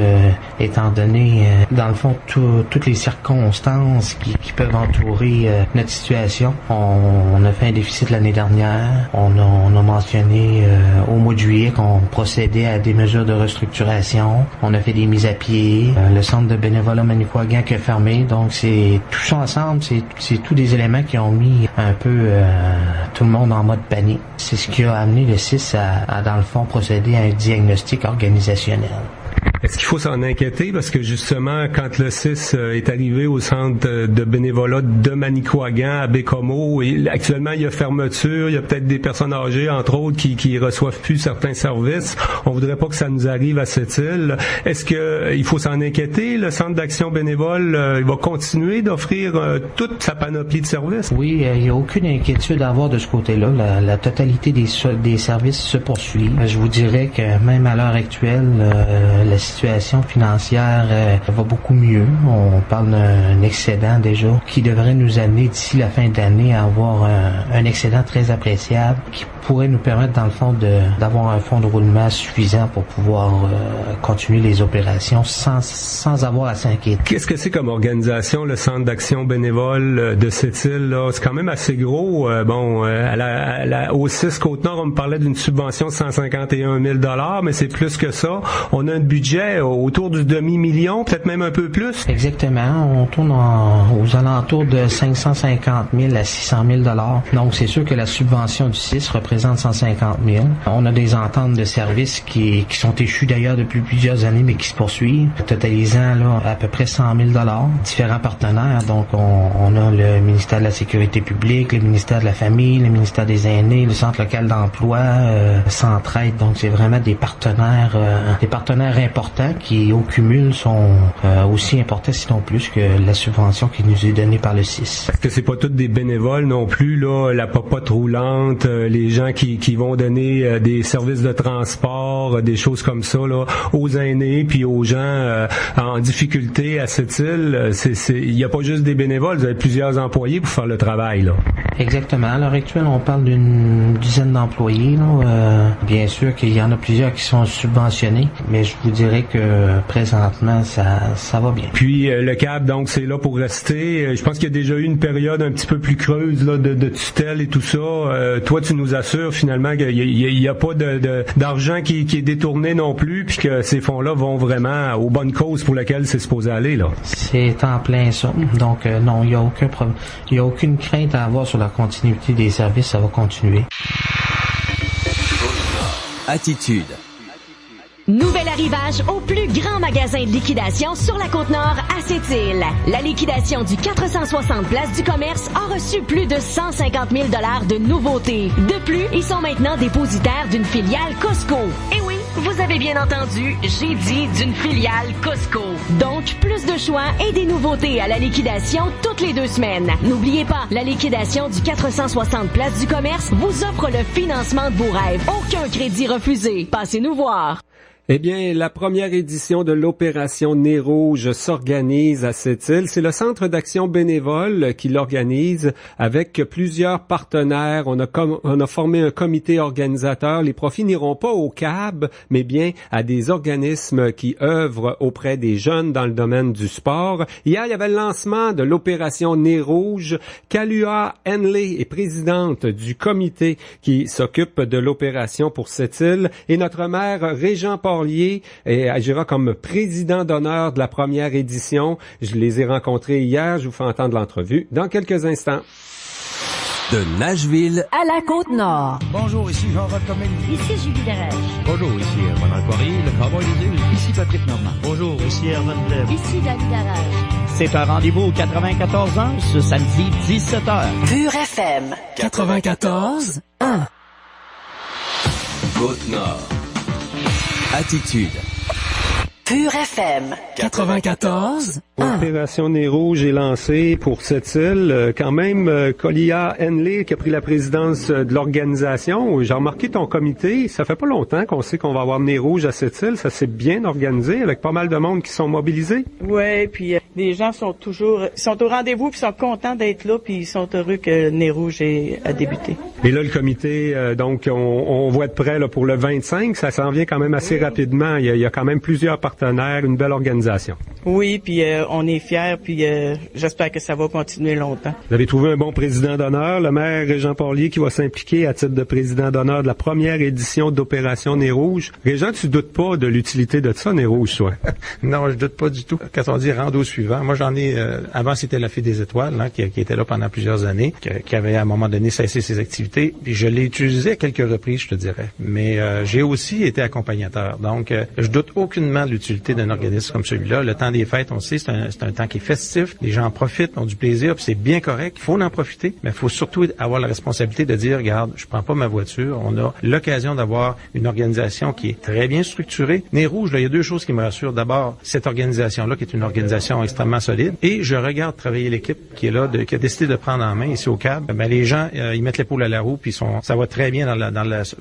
étant donné, dans le fond, toute toutes les circonstances qui peuvent entourer notre situation. On a fait un déficit l'année dernière. On a mentionné au mois de juillet qu'on procédait à des mesures de restructuration. On a fait des mises à pied. Le centre de bénévolat Manicouagan qui a fermé. Donc c'est tout ça ensemble, c'est tous des éléments qui ont mis un peu tout le monde en mode panique. C'est ce qui a amené le CIS à dans le fond procéder à un diagnostic organisationnel. Est-ce qu'il faut s'en inquiéter? Parce que justement, quand le CIS est arrivé au centre de bénévolat de Manicouagan à Bécomo, et actuellement il y a fermeture, il y a peut-être des personnes âgées, entre autres, qui reçoivent plus certains services. On voudrait pas que ça nous arrive à cette île. Est-ce que il faut s'en inquiéter? Le centre d'action bénévole, il va continuer d'offrir toute sa panoplie de services? Oui, il n'y a aucune inquiétude à avoir de ce côté-là. La totalité des services se poursuit. Je vous dirais que même à l'heure actuelle, la situation financière va beaucoup mieux. On parle d'un excédent déjà qui devrait nous amener d'ici la fin d'année à avoir un excédent très appréciable qui pourrait nous permettre dans le fond d'avoir un fonds de roulement suffisant pour pouvoir continuer les opérations sans avoir à s'inquiéter. Qu'est-ce que c'est comme organisation, le centre d'action bénévole de cette île-là? C'est quand même assez gros. Au CIS Côte-Nord, on me parlait d'une subvention de 151 000 $, mais c'est plus que ça. On a un budget autour du demi-million, peut-être même un peu plus. Exactement. On tourne aux alentours de 550 000 à 600 000 $. Donc, c'est sûr que la subvention du CIS représente 150 000. On a des ententes de services qui sont échues d'ailleurs depuis plusieurs années, mais qui se poursuivent, totalisant là, à peu près 100 000 $. Différents partenaires. Donc, on a le ministère de la Sécurité publique, le ministère de la Famille, le ministère des Aînés, le Centre local d'emploi, Centraide. Donc, c'est vraiment des partenaires importants qui, au cumul, sont aussi importants, sinon plus, que la subvention qui nous est donnée par le CIS. Parce que c'est pas tous des bénévoles non plus, là, la popote roulante, les gens qui vont donner des services de transport, des choses comme ça, là, aux aînés puis aux gens en difficulté à cette île. Il n'y a pas juste des bénévoles, vous avez plusieurs employés pour faire le travail, là. Exactement. À l'heure actuelle, on parle d'une dizaine d'employés, là. Bien sûr qu'il y en a plusieurs qui sont subventionnés, mais je vous dirais que présentement, ça va bien. Puis le CAB, donc, c'est là pour rester. Je pense qu'il y a déjà eu une période un petit peu plus creuse là, de tutelle et tout ça. Toi, tu nous assures finalement qu'il n'y a pas d'argent qui est détourné non plus, puis que ces fonds-là vont vraiment aux bonnes causes pour lesquelles c'est supposé aller, là. C'est en plein ça. Donc, non, il n'y a aucune crainte à avoir sur la continuité des services. Ça va continuer. Attitude. Nouvel arrivage au plus grand magasin de liquidation sur la Côte-Nord à Sept-Îles. La liquidation du 460 Place du Commerce a reçu plus de 150 000 $ de nouveautés. De plus, ils sont maintenant dépositaires d'une filiale Costco. Et oui, vous avez bien entendu, j'ai dit d'une filiale Costco. Donc, plus de choix et des nouveautés à la liquidation toutes les 2 semaines. N'oubliez pas, la liquidation du 460 Place du Commerce vous offre le financement de vos rêves. Aucun crédit refusé. Passez nous voir. Eh bien, la première édition de l'opération Nez Rouge s'organise à Sept-Îles. C'est le Centre d'action bénévole qui l'organise avec plusieurs partenaires. On a formé un comité organisateur. Les profits n'iront pas au CAB, mais bien à des organismes qui œuvrent auprès des jeunes dans le domaine du sport. Hier, il y avait le lancement de l'opération Nez Rouge. Kalua Henley est présidente du comité qui s'occupe de l'opération pour Sept-Îles et notre maire Régent Porlier agira comme président d'honneur de la première édition. Je les ai rencontrés hier. Je vous fais entendre l'entrevue dans quelques instants. De Nashville à la Côte-Nord. Bonjour, ici Jean-Roch Comédie. Ici Julie Darèche. Bonjour, ici Ronald Poirier, le cowboy des îles. Ici Patrick Normand. Bonjour, ici Herman Pleb. Ici David Darèche. C'est un rendez-vous 94 ans, ce samedi 17h. Pure FM 94 1. Côte-Nord. Attitude. Pure FM 94 1. Opération Nez Rouge est lancée pour cette île. Quand même, Kalua Henley qui a pris la présidence de l'organisation. J'ai remarqué ton comité. Ça fait pas longtemps qu'on sait qu'on va avoir Nez Rouge à cette île. Ça s'est bien organisé avec pas mal de monde qui sont mobilisés. Ouais, puis les gens sont au rendez-vous puis sont contents d'être là puis ils sont heureux que Nez Rouge a débuté. Et là, le comité, donc, on va être prêt là, pour le 25. Ça s'en vient quand même assez rapidement. Il y a quand même plusieurs partenaires, une belle organisation. Oui, puis on est fiers, puis j'espère que ça va continuer longtemps. Vous avez trouvé un bon président d'honneur, le maire Régent Porlier, qui va s'impliquer à titre de président d'honneur de la première édition d'Opération Nez Rouge. Régent, tu doutes pas de l'utilité de ça, Nez Rouge, toi? Non, je doute pas du tout. Quand on dit rendre au suivant, moi j'en ai, avant c'était la Fée des Étoiles, hein, qui était là pendant plusieurs années, qui avait à un moment donné cessé ses activités, puis je l'ai utilisé à quelques reprises, je te dirais. Mais j'ai aussi été accompagnateur, donc je doute aucunement de l'utilité d'un organisme comme celui-là. Le temps des fêtes, on sait, c'est un temps qui est festif, les gens en profitent, ont du plaisir, puis c'est bien correct, il faut en profiter, mais il faut surtout avoir la responsabilité de dire, regarde, je prends pas ma voiture, on a l'occasion d'avoir une organisation qui est très bien structurée. Nez Rouge, là, il y a deux choses qui me rassurent. D'abord, cette organisation-là, qui est une organisation extrêmement solide, et je regarde travailler l'équipe qui est là, qui a décidé de prendre en main ici au CAB. Ben, les gens, ils mettent l'épaule à la roue, puis ça va très bien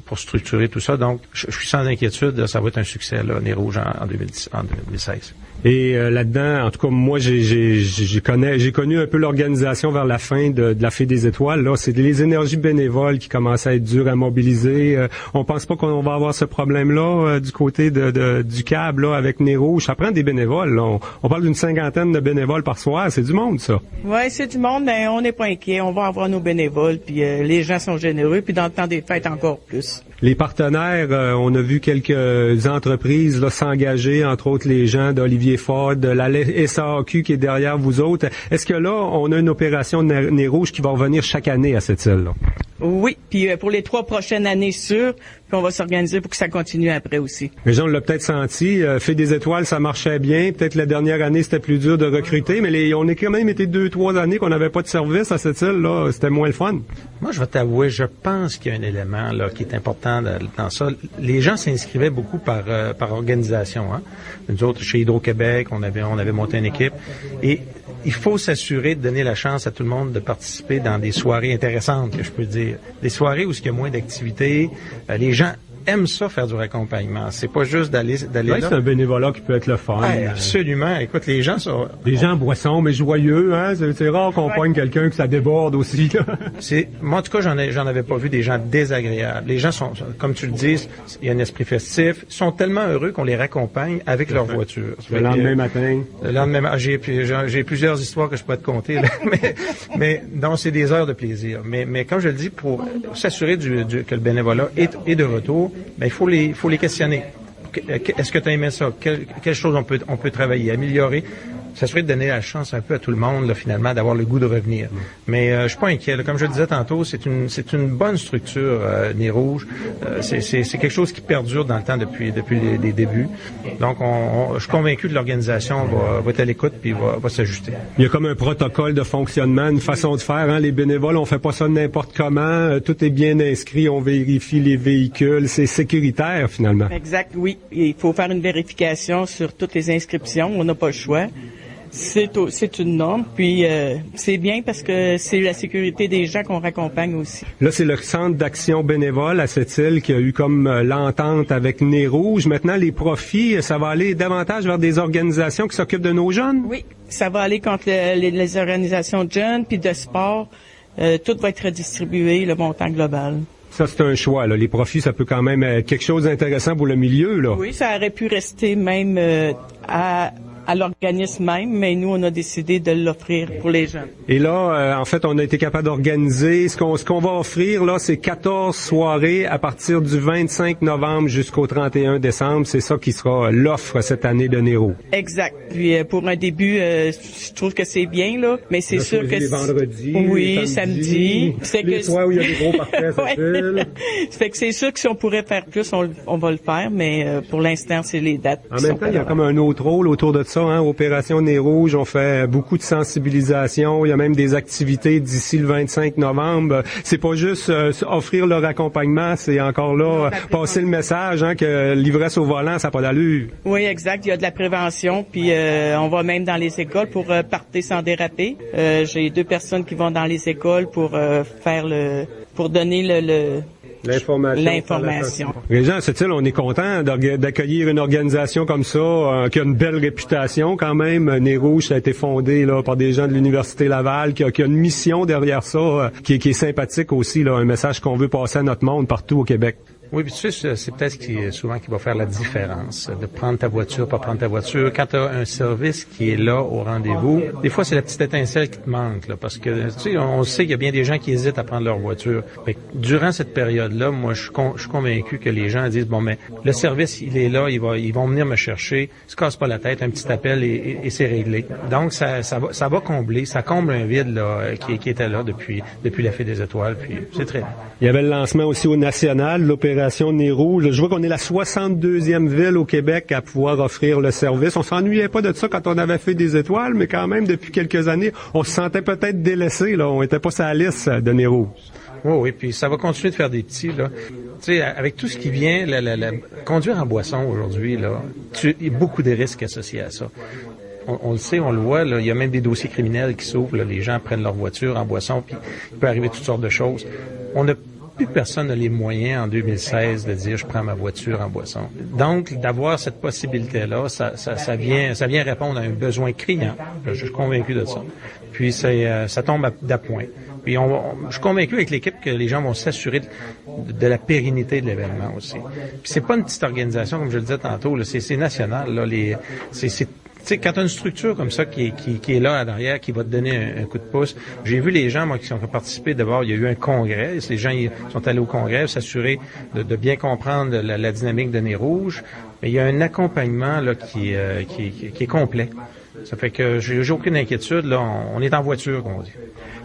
pour structurer tout ça. Donc, je suis sans inquiétude, ça va être un succès, là, Nez Rouge en 2016. Et là-dedans, en tout cas, moi, j'ai connu un peu l'organisation vers la fin de la Fée des Étoiles. Là, c'est les énergies bénévoles qui commencent à être dures à mobiliser. On pense pas qu'on va avoir ce problème-là du côté du CAB là avec Nez Rouge. Ça prend des bénévoles. Là. On parle d'une 50aine de bénévoles par soir. C'est du monde, ça. Oui, c'est du monde, mais on n'est pas inquiet. On va avoir nos bénévoles, puis les gens sont généreux, puis dans le temps des fêtes encore plus. Les partenaires, on a vu quelques entreprises là s'engager, entre autres les gens d'Olivier Ford, de la SAQ qui est derrière vous autres. Est-ce que là, on a une opération Nez Rouge qui va revenir chaque année à cette île-là? Oui, puis pour les 3 prochaines années sûres, puis on va s'organiser pour que ça continue après aussi. Les gens l'ont peut-être senti. Fée des Étoiles, ça marchait bien. Peut-être la dernière année, c'était plus dur de recruter, mais on a quand même été 2-3 années qu'on n'avait pas de service à cette île-là. C'était moins le fun. Moi, je vais t'avouer, je pense qu'il y a un élément là qui est important dans ça. Les gens s'inscrivaient beaucoup par organisation. Hein? Nous autres, chez Hydro-Québec, on avait monté une équipe. Et il faut s'assurer de donner la chance à tout le monde de participer dans des soirées intéressantes, que je peux dire. Des soirées où il y a moins d'activités. Les gens aiment ça, faire du raccompagnement. C'est pas juste d'aller là. C'est un bénévolat qui peut être le fun. Absolument. Écoute, les gens sont... Les gens boissons, mais joyeux, hein. C'est rare qu'on poigne quelqu'un que ça déborde aussi, là. Moi, en tout cas, j'en avais pas vu des gens désagréables. Les gens sont, comme tu le dis, il y a un esprit festif. Ils sont tellement heureux qu'on les raccompagne avec leur voiture. Le lendemain matin. Le lendemain, j'ai plusieurs histoires que je peux te conter, là. mais non, c'est des heures de plaisir. Mais comme je le dis, pour s'assurer que le bénévolat est de retour, ben, il faut les questionner. Est-ce que tu as aimé ça? Quelle chose on peut travailler, améliorer? Ça serait de donner la chance un peu à tout le monde, là, finalement, d'avoir le goût de revenir. Mais je suis pas inquiet. Là. Comme je le disais tantôt, c'est une bonne structure, Nez Rouge. C'est quelque chose qui perdure dans le temps depuis les débuts. Donc, je suis convaincu que l'organisation va être à l'écoute puis va s'ajuster. Il y a comme un protocole de fonctionnement, une façon de faire. Hein? Les bénévoles, on fait pas ça n'importe comment. Tout est bien inscrit. On vérifie les véhicules. C'est sécuritaire, finalement. Exact, oui. Il faut faire une vérification sur toutes les inscriptions. On n'a pas le choix. C'est une norme, puis c'est bien parce que c'est la sécurité des gens qu'on raccompagne aussi. Là, c'est le centre d'action bénévole à cette île qui a eu comme l'entente avec Nez Rouge. Maintenant, les profits, ça va aller davantage vers des organisations qui s'occupent de nos jeunes? Oui, ça va aller contre les organisations de jeunes puis de sport. Tout va être redistribué, le montant global. Ça, c'est un choix, là. Les profits, ça peut quand même être quelque chose d'intéressant pour le milieu, là. Oui, ça aurait pu rester même à l'organisme même, mais nous, on a décidé de l'offrir pour les jeunes. Et là, en fait, on a été capable d'organiser. Ce qu'on va offrir, là, c'est 14 soirées à partir du 25 novembre jusqu'au 31 décembre. C'est ça qui sera l'offre cette année de Nez Rouge. Exact. Puis, pour un début, je trouve que c'est bien, là, mais c'est sûr que... les vendredis, oui, les samedi. Les soirs où il y a des gros parfaits, ça file. Fait que c'est sûr que si on pourrait faire plus, on va le faire, mais pour l'instant, c'est les dates. En même temps, il y a comme un autre rôle autour de ça. Hein, Opération Nez Rouge, on fait beaucoup de sensibilisation. Il y a même des activités d'ici le 25 novembre. C'est pas juste offrir leur accompagnement, c'est encore là passer le message hein, que l'ivresse au volant, ça n'a pas d'allure. Oui, exact. Il y a de la prévention, puis on va même dans les écoles pour partir sans déraper. J'ai 2 personnes qui vont dans les écoles pour pour donner l'information. Régent, à cette île, on est content d'accueillir une organisation comme ça, qui a une belle réputation quand même. Nez Rouge, ça a été fondé là par des gens de l'Université Laval, qui a une mission derrière ça, qui est sympathique aussi, là, un message qu'on veut passer à notre monde partout au Québec. Oui, puis tu sais, c'est peut-être souvent qui va faire la différence, de prendre ta voiture, pas prendre ta voiture. Quand tu as un service qui est là au rendez-vous, des fois, c'est la petite étincelle qui te manque, là, parce que, tu sais, on sait qu'il y a bien des gens qui hésitent à prendre leur voiture. Fait que durant cette période-là, moi, je suis convaincu que les gens disent, bon, mais le service, il est là, ils vont venir me chercher, ils se cassent pas la tête, un petit appel et c'est réglé. Donc, ça va combler, ça comble un vide, là, qui était là depuis la Fête des Étoiles, puis c'est très bien. Il y avait le lancement aussi au national, l'opération Nez Rouge. Je vois qu'on est la 62e ville au Québec à pouvoir offrir le service. On s'ennuyait pas de ça quand on avait fait des étoiles, mais quand même, depuis quelques années, on se sentait peut-être délaissé, là. On était pas sur la liste de Nez Rouge. Oui, puis ça va continuer de faire des petits, là. Tu sais, avec tout ce qui vient, conduire en boisson aujourd'hui, là, il y a beaucoup de risques associés à ça. On le sait, on le voit, là, il y a même des dossiers criminels qui s'ouvrent, là, les gens prennent leur voiture en boisson, puis il peut arriver toutes sortes de choses. Plus personne n'a les moyens en 2016 de dire je prends ma voiture en boisson. Donc, d'avoir cette possibilité-là, ça vient répondre à un besoin criant. Je suis convaincu de ça. Puis ça tombe d'appoint. Puis je suis convaincu avec l'équipe que les gens vont s'assurer de la pérennité de l'événement aussi. Puis c'est pas une petite organisation, comme je le disais tantôt, là, c'est national. Là, tu sais, quand tu as une structure comme ça qui est là à l'arrière, qui va te donner un coup de pouce, j'ai vu les gens, moi, qui ont participé. D'abord, il y a eu un congrès. Les gens ils sont allés au congrès, s'assurer de bien comprendre la dynamique de Nez Rouge. Mais il y a un accompagnement là qui est complet. Ça fait que j'ai aucune inquiétude. Là, on est en voiture, comme on dit.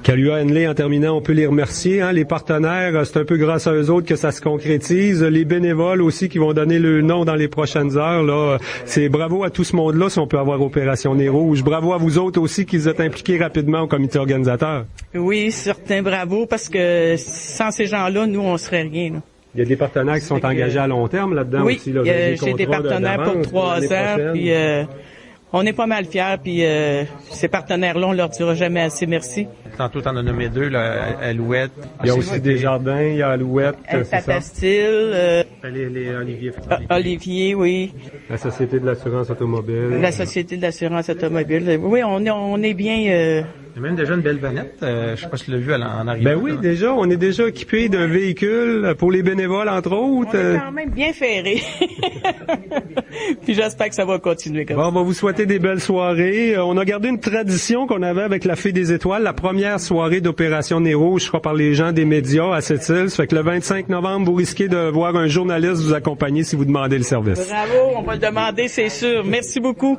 Kalua Henley, en terminant, on peut les remercier. Hein, les partenaires, c'est un peu grâce à eux autres que ça se concrétise. Les bénévoles aussi qui vont donner le nom dans les prochaines heures. Là, c'est bravo à tout ce monde-là si on peut avoir Opération Nez Rouge. Bravo à vous autres aussi qui vous êtes impliqués rapidement au comité organisateur. Oui, certain, bravo, parce que sans ces gens-là, nous, on serait rien. Là. Il y a des partenaires qui sont engagés à long terme là-dedans aussi. Là, j'ai des partenaires pour 3 ans, puis on est pas mal fiers, puis ces partenaires-là, on leur dira jamais assez merci. Tantôt, t'en as nommé 2, là, Alouette. Il y a aussi Desjardins, il y a Alouette, Tata Steel, les Olivier. Olivier, oui. La Société de l'assurance automobile. La Société de l'assurance automobile. Oui, on est bien... Il y a même déjà une belle vanette. Je sais pas si tu l'as vu en arrivant. Ben oui, là. Déjà, on est déjà équipé d'un véhicule pour les bénévoles, entre autres. On est quand même bien ferré. Puis j'espère que ça va continuer comme ça. On va vous souhaiter des belles soirées. On a gardé une tradition qu'on avait avec la Fée des Étoiles, la première soirée d'Opération Nez Rouge, je crois, par les gens des médias à cette île. Ça fait que le 25 novembre, vous risquez de voir un journaliste vous accompagner si vous demandez le service. Bravo, on va le demander, c'est sûr. Merci beaucoup.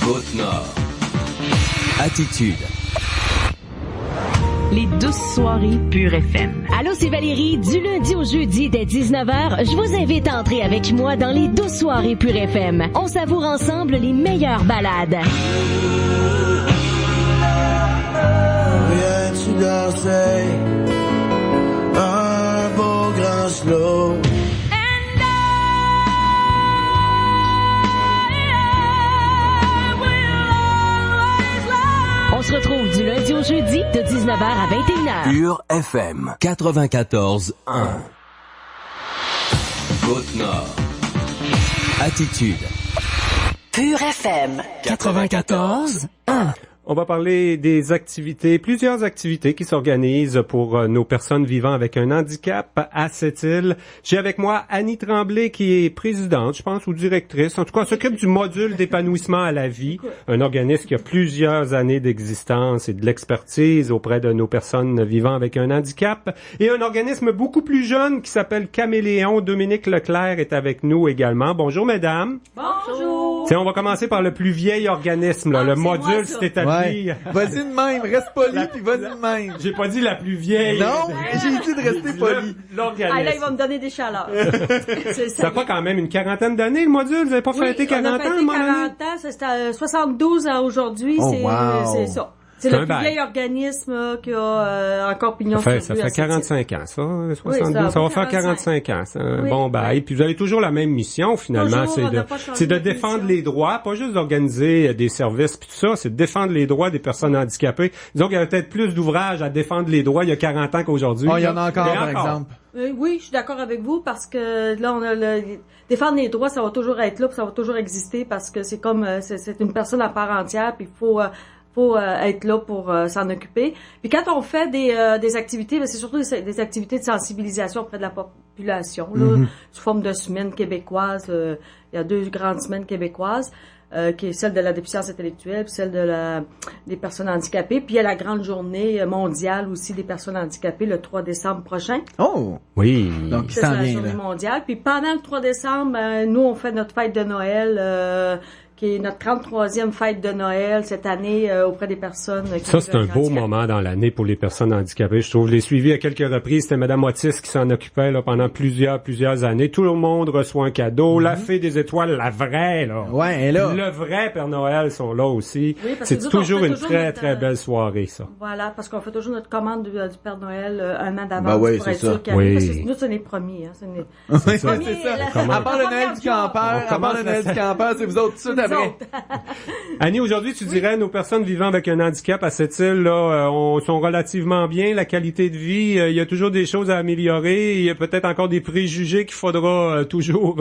Côte-Nord. Attitude. Les douces soirées Pure FM. Allô, c'est Valérie. Du lundi au jeudi dès 19h, je vous invite à entrer avec moi dans les douces soirées Pure FM. On savoure ensemble les meilleures balades. Viens-tu danser un beau grand slow? On se retrouve du lundi au jeudi de 19h à 21h. Pure FM 94.1. Côte-Nord. Attitude. Pure FM 94.1. On va parler des activités, plusieurs activités qui s'organisent pour nos personnes vivant avec un handicap à cette île. J'ai avec moi Annie Tremblay qui est présidente, je pense, ou directrice. En tout cas, s'occupe du module d'épanouissement à la vie, un organisme qui a plusieurs années d'existence et de l'expertise auprès de nos personnes vivant avec un handicap. Et un organisme beaucoup plus jeune qui s'appelle Caméléon. Dominique Leclerc est avec nous également. Bonjour, mesdames. Bonjour. Tiens, on va commencer par le plus vieil organisme, là. Le module s'est établi. Ouais. Vas-y de même, reste poli, puis vas-y de même. J'ai pas dit la plus vieille. Non, j'ai dit de rester poli. L'organisme. Ah là, il va me donner des chaleurs. Ça fait quand même une quarantaine d'années, le module. Vous avez pas fêté 40 ans, à un moment donné? 40 ans, c'était 72 ans aujourd'hui. Oh, c'est ça. C'est le plus vieil organisme qui a encore pignon sur rue. Ça fait 45 ans, ça. 72, ça va faire 45 ans. C'est un bon bail. Puis vous avez toujours la même mission, finalement. C'est de défendre les droits, pas juste d'organiser des services puis tout ça. C'est de défendre les droits des personnes handicapées. Disons qu'il y avait peut-être plus d'ouvrages à défendre les droits il y a 40 ans qu'aujourd'hui. Oh, il y en a encore, par exemple. Oui, je suis d'accord avec vous parce que là, on a défendre les droits, ça va toujours être là, puis ça va toujours exister parce que c'est comme c'est une personne à part entière, puis il faut faut être là pour s'en occuper. Puis quand on fait des activités, ben, c'est surtout des activités de sensibilisation auprès de la population, là, sous forme de semaines québécoises. Il y a 2 grandes semaines québécoises. Qui est celle de la déficience intellectuelle, puis celle des personnes handicapées. Puis il y a la grande journée mondiale aussi des personnes handicapées le 3 décembre prochain. Oh! Oui. Donc, c'est la journée mondiale. Puis pendant le 3 décembre, nous, on fait notre fête de Noël, qui est notre 33e fête de Noël cette année auprès des personnes qui Ça, c'est un beau moment dans l'année pour les personnes handicapées. Je trouve, je l'ai suivi à quelques reprises. C'était Mme Otis qui s'en occupait là, pendant plusieurs années. Tout le monde reçoit un cadeau. La Fée des Étoiles, la vraie, là. Ouais, elle est là. Le vrai Père Noël sont là aussi. Oui, parce c'est que toujours une très belle soirée, ça. Voilà, parce qu'on fait toujours notre commande du Père Noël un an d'avance pour être sûr qu'il arrive. Parce que nous, c'est les premiers. Hein, c'est ça. À part le Noël du campeur, c'est vous autres tout de suite après. Annie, aujourd'hui, tu dirais nos personnes vivant avec un handicap à cette île-là sont relativement bien, la qualité de vie, il y a toujours des choses à améliorer, il y a peut-être encore des préjugés qu'il faudra toujours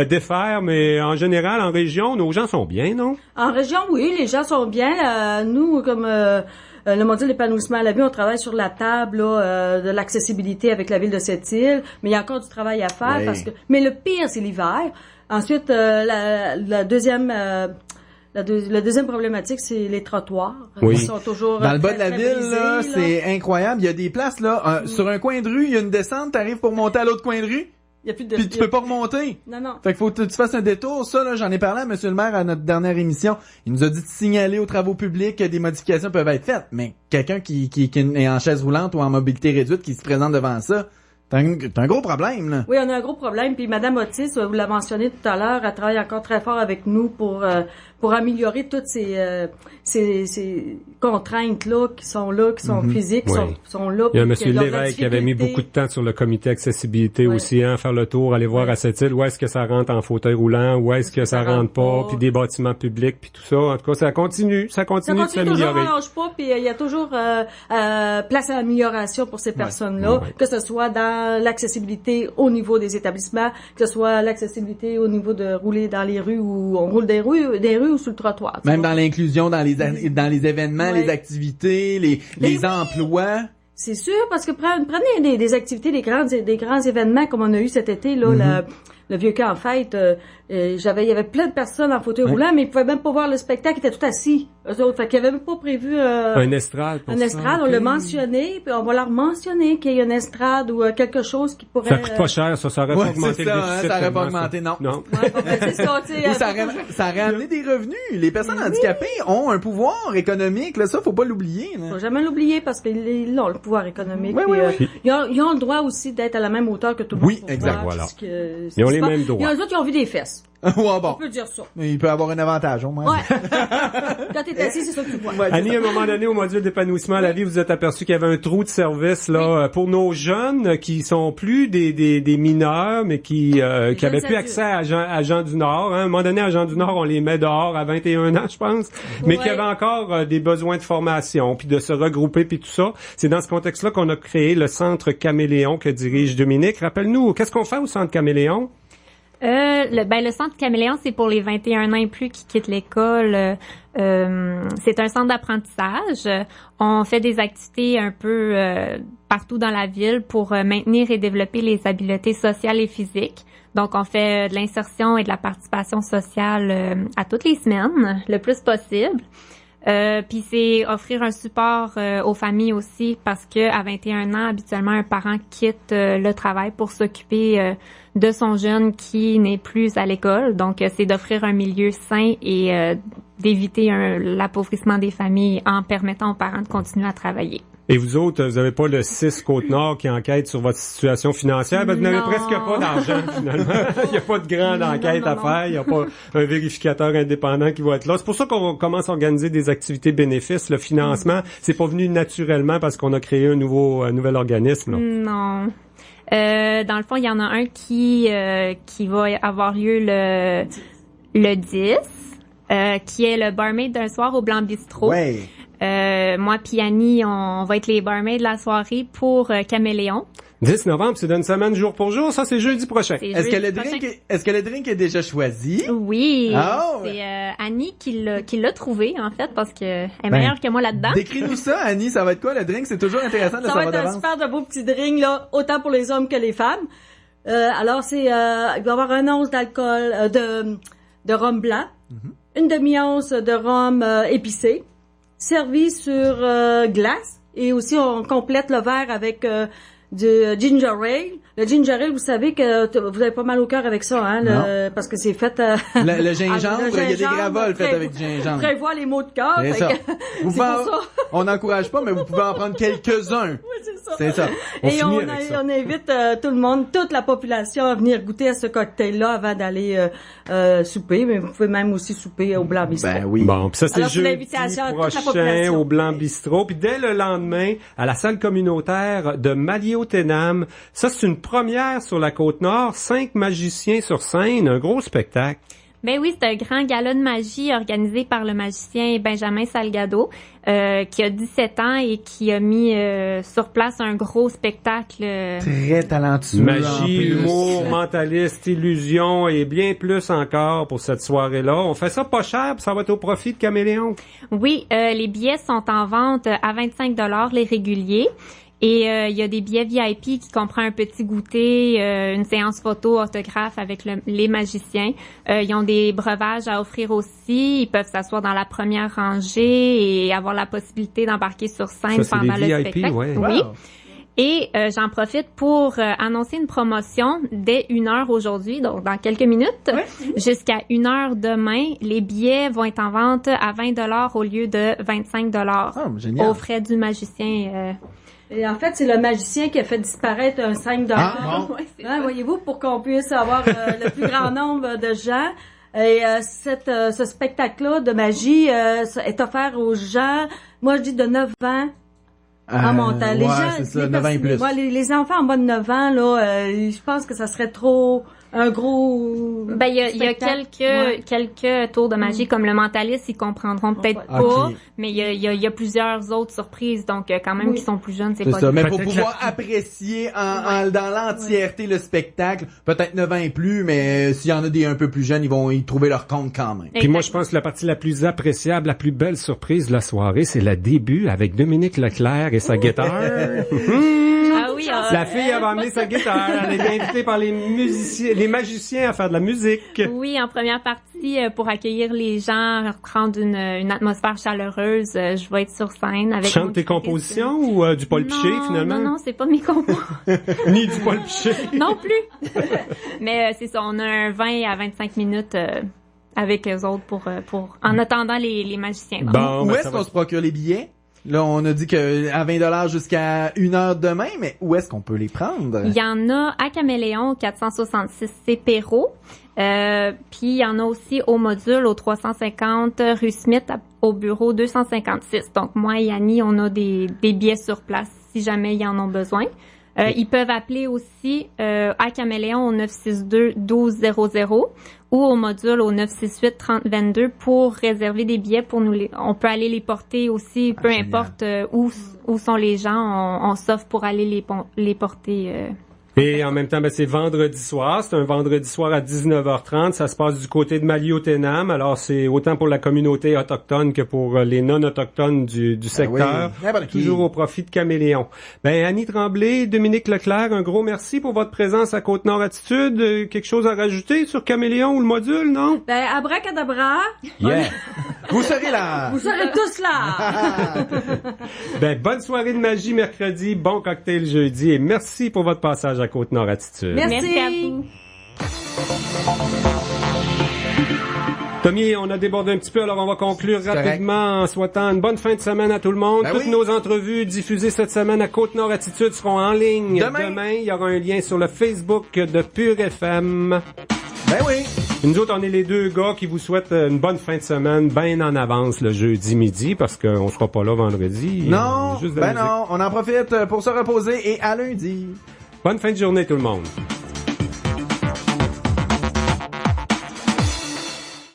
défaire, mais en général, en région, nos gens sont bien, non? En région, oui, les gens sont bien. Nous, comme le module d'épanouissement à la vie, on travaille sur la table de l'accessibilité avec la ville de cette île, mais il y a encore du travail à faire parce que. Mais le pire, c'est l'hiver. Ensuite, la deuxième problématique, c'est les trottoirs. Oui. Ils sont toujours dans le bas de la ville, brisés, là, c'est incroyable. Il y a des places là, sur un coin de rue, il y a une descente, t'arrives pour monter à l'autre coin de rue. Il y a plus de. Puis tu peux pas remonter. Non. Fait qu'il faut que tu fasses un détour. Ça, là, j'en ai parlé à monsieur le maire à notre dernière émission. Il nous a dit de signaler aux travaux publics que des modifications peuvent être faites. Mais quelqu'un qui est en chaise roulante ou en mobilité réduite qui se présente devant ça, t'as un gros problème, là. Oui, on a un gros problème. Puis Madame Otis, vous l'avez mentionné tout à l'heure, elle travaille encore très fort avec nous pour améliorer toutes ces contraintes-là qui sont physiques, qui sont là. Il y a M. Lévesque qui avait mis beaucoup de temps sur le comité accessibilité aussi, faire le tour, aller voir à cette île où est-ce que ça rentre en fauteuil roulant, où est-ce que ça rentre pas, puis des bâtiments publics, puis tout ça. En tout cas, ça continue de s'améliorer. Toujours, on lâche pas, puis il y a toujours place à l'amélioration pour ces personnes-là, que ce soit dans l'accessibilité au niveau des établissements, que ce soit l'accessibilité au niveau de rouler dans les rues où on roule des rues ou sur le trottoir. Même dans l'inclusion, dans les événements, les activités, les emplois. C'est sûr, parce que prenez des activités, des grands événements comme on a eu cet été, là, le Vieux Camp en fête, il y avait plein de personnes en fauteuil roulant, mais ils pouvaient même pas voir le spectacle, ils étaient tout assis. Eux autres, fait qu'ils avaient même pas prévu un estrade. Un estrade, on l'a mentionné, puis on va leur mentionner qu'il y a une estrade ou quelque chose qui pourrait. Ça coûte pas cher, ça aurait pas augmenté le déficit. Ça aurait pas augmenté, non. C'est ça, ça aurait amené des revenus. Les personnes handicapées ont un pouvoir économique, là, ça faut pas l'oublier. Faut jamais l'oublier parce qu'ils ont le pouvoir économique. Ils ont le droit aussi d'être à la même hauteur que tout le monde. Oui, exact, voilà. Ils ont les mêmes droits. Il y en a d'autres qui ont vu des fesses. On peut dire ça. Mais il peut avoir un avantage, au moins. Ouais. Quand t'es assis, c'est ça que tu vois. Annie, à un moment donné, au module d'épanouissement à la vie, vous êtes aperçu qu'il y avait un trou de service, là, pour nos jeunes qui sont plus des mineurs, mais qui avaient plus accès à Jean du Nord, hein. À un moment donné, à Jean du Nord, on les met dehors à 21 ans, je pense. Mais qui avaient encore des besoins de formation, puis de se regrouper, puis tout ça. C'est dans ce contexte-là qu'on a créé le Centre Caméléon que dirige Dominique. Rappelle-nous, qu'est-ce qu'on fait au Centre Caméléon? Le Centre Caméléon, c'est pour les 21 ans et plus qui quittent l'école. C'est un centre d'apprentissage. On fait des activités un peu partout dans la ville pour maintenir et développer les habiletés sociales et physiques. Donc, on fait de l'insertion et de la participation sociale à toutes les semaines, le plus possible. Puis c'est offrir un support aux familles aussi parce que à 21 ans, habituellement, un parent quitte le travail pour s'occuper de son jeune qui n'est plus à l'école. Donc, c'est d'offrir un milieu sain et d'éviter l'appauvrissement des familles en permettant aux parents de continuer à travailler. Et vous autres, vous avez pas le 6 Côte-Nord qui enquête sur votre situation financière? Ben, vous n'avez presque pas d'argent, finalement. Il n'y a pas de grande enquête à faire. Il n'y a pas un vérificateur indépendant qui va être là. C'est pour ça qu'on commence à organiser des activités bénéfices. Le financement, c'est pas venu naturellement parce qu'on a créé un nouvel organisme, là. Non. Dans le fond, il y en a un qui va avoir lieu le 10, qui est le barmaid d'un soir au Blanc Bistrot. Ouais. Moi puis Annie, on va être les barmaids de la soirée pour Caméléon. 10 novembre, c'est d'une semaine jour pour jour. Ça, c'est jeudi prochain. Est-ce que le drink est déjà choisi? Oui. Oh. C'est Annie qui l'a trouvé, en fait, parce que elle est meilleure que moi là-dedans. Décris-nous ça, Annie. Ça va être quoi, le drink? C'est toujours intéressant de savoir d'avance. Ça va être un super de beau petit drink, là, autant pour les hommes que les femmes. Alors, il va y avoir 1 once d'alcool, de rhum blanc, une demi-once de rhum épicé, servi sur glace, et aussi on complète le verre avec du ginger ale. Le ginger ale, vous savez que vous avez pas mal au cœur avec ça, hein, parce que c'est fait... le gingembre, il y a des gravoles faites avec du gingembre. Prévoit les mots de cœur. C'est ça. C'est pour ça. On n'encourage pas, mais vous pouvez en prendre quelques-uns. Oui, c'est ça. C'est ça. Et on invite tout le monde, toute la population à venir goûter à ce cocktail-là avant d'aller souper, mais vous pouvez même aussi souper au Blanc Bistrot. Ben oui. Bon, puis ça, c'est alors, jeudi prochain au Blanc oui. Bistrot. Puis dès le lendemain, à la salle communautaire de Maliotenam, ça, c'est une première sur la Côte-Nord. 5 magiciens sur scène, un gros spectacle. Ben oui, c'est un grand gala de magie organisé par le magicien Benjamin Salgado, qui a 17 ans et qui a mis sur place un gros spectacle. Très talentueux. Magie, humour, mentaliste, illusion et bien plus encore pour cette soirée-là. On fait ça pas cher, puis ça va être au profit de Caméléon. Oui, les billets sont en vente à 25$ les réguliers. Et il y a des billets VIP qui comprennent un petit goûter, une séance photo, autographe avec les magiciens. Ils ont des breuvages à offrir aussi. Ils peuvent s'asseoir dans la première rangée et avoir la possibilité d'embarquer sur scène ça, pendant le VIP, spectacle. Ouais. Oui. Wow. Et j'en profite pour annoncer une promotion dès 1h aujourd'hui, donc dans quelques minutes, jusqu'à 1h demain. Les billets vont être en vente à 20$ au lieu de 25$ aux frais du magicien. Et en fait, c'est le magicien qui a fait disparaître un 5$. Ah, bon. Hein, voyez-vous, pour qu'on puisse avoir le plus grand nombre de gens. Et ce spectacle-là de magie est offert aux gens, moi je dis de 9 ans en montant. Les gens, c'est ça, 9 ans et plus. Les enfants en bas de 9 ans, là, je pense que ça serait trop... un gros... Ben, il y a quelques tours de magie, comme le mentaliste, ils comprendront peut-être pas, mais il y a plusieurs autres surprises, donc quand même qui sont plus jeunes, c'est pas ça. Mais grave. pour pouvoir apprécier dans l'entièreté le spectacle, peut-être 9 ans et plus, mais s'il y en a des un peu plus jeunes, ils vont y trouver leur compte quand même. Puis moi, je pense que la partie la plus appréciable, la plus belle surprise de la soirée, c'est le début avec Dominique Leclerc et sa guitare. Ah oui, la fille avait amené sa guitare. Elle est invitée par les magiciens à faire de la musique. Oui, en première partie, pour accueillir les gens, prendre une atmosphère chaleureuse, je vais être sur scène avec... Chante tes compositions ou du Paul Piché, finalement? Non, c'est pas mes compos. Ni du Paul Piché. Non plus. Mais c'est ça, on a un 20 à 25 minutes avec eux autres pour en attendant les magiciens. Bon, où est-ce qu'on se procure les billets? Là, on a dit que à 20$ jusqu'à 1h demain, mais où est-ce qu'on peut les prendre? Il y en a à Caméléon, 466 C. Perrault. Puis il y en a aussi au module, au 350 rue Smith, au bureau 256. Donc, moi et Annie, on a des billets sur place si jamais ils en ont besoin. Ils peuvent appeler aussi à Caméléon au 962-1200 ou au module au 968-3022 pour réserver des billets pour nous. On peut aller les porter aussi, peu importe où sont les gens, on s'offre pour aller les porter. Et en même temps, c'est vendredi soir. C'est un vendredi soir à 19h30. Ça se passe du côté de Maliotenam. Alors, c'est autant pour la communauté autochtone que pour les non-autochtones du secteur. Oui. Toujours au profit de Caméléon. Annie Tremblay, Dominique Leclerc, un gros merci pour votre présence à Côte-Nord Attitude. Quelque chose à rajouter sur Caméléon ou le module, non? Abracadabra. Yeah. Vous serez là. Vous serez tous là. Bonne soirée de magie mercredi, bon cocktail jeudi et merci pour votre passage à Côte-Nord Attitude. Merci à vous. Tommy, on a débordé un petit peu, alors on va conclure rapidement en souhaitant une bonne fin de semaine à tout le monde. Toutes nos entrevues diffusées cette semaine à Côte-Nord Attitude seront en ligne. Demain, il y aura un lien sur le Facebook de Pure FM. Nous autres, on est les deux gars qui vous souhaitent une bonne fin de semaine, bien en avance le jeudi midi, parce qu'on sera pas là vendredi. Non, on en profite pour se reposer et à lundi. Bonne fin de journée tout le monde.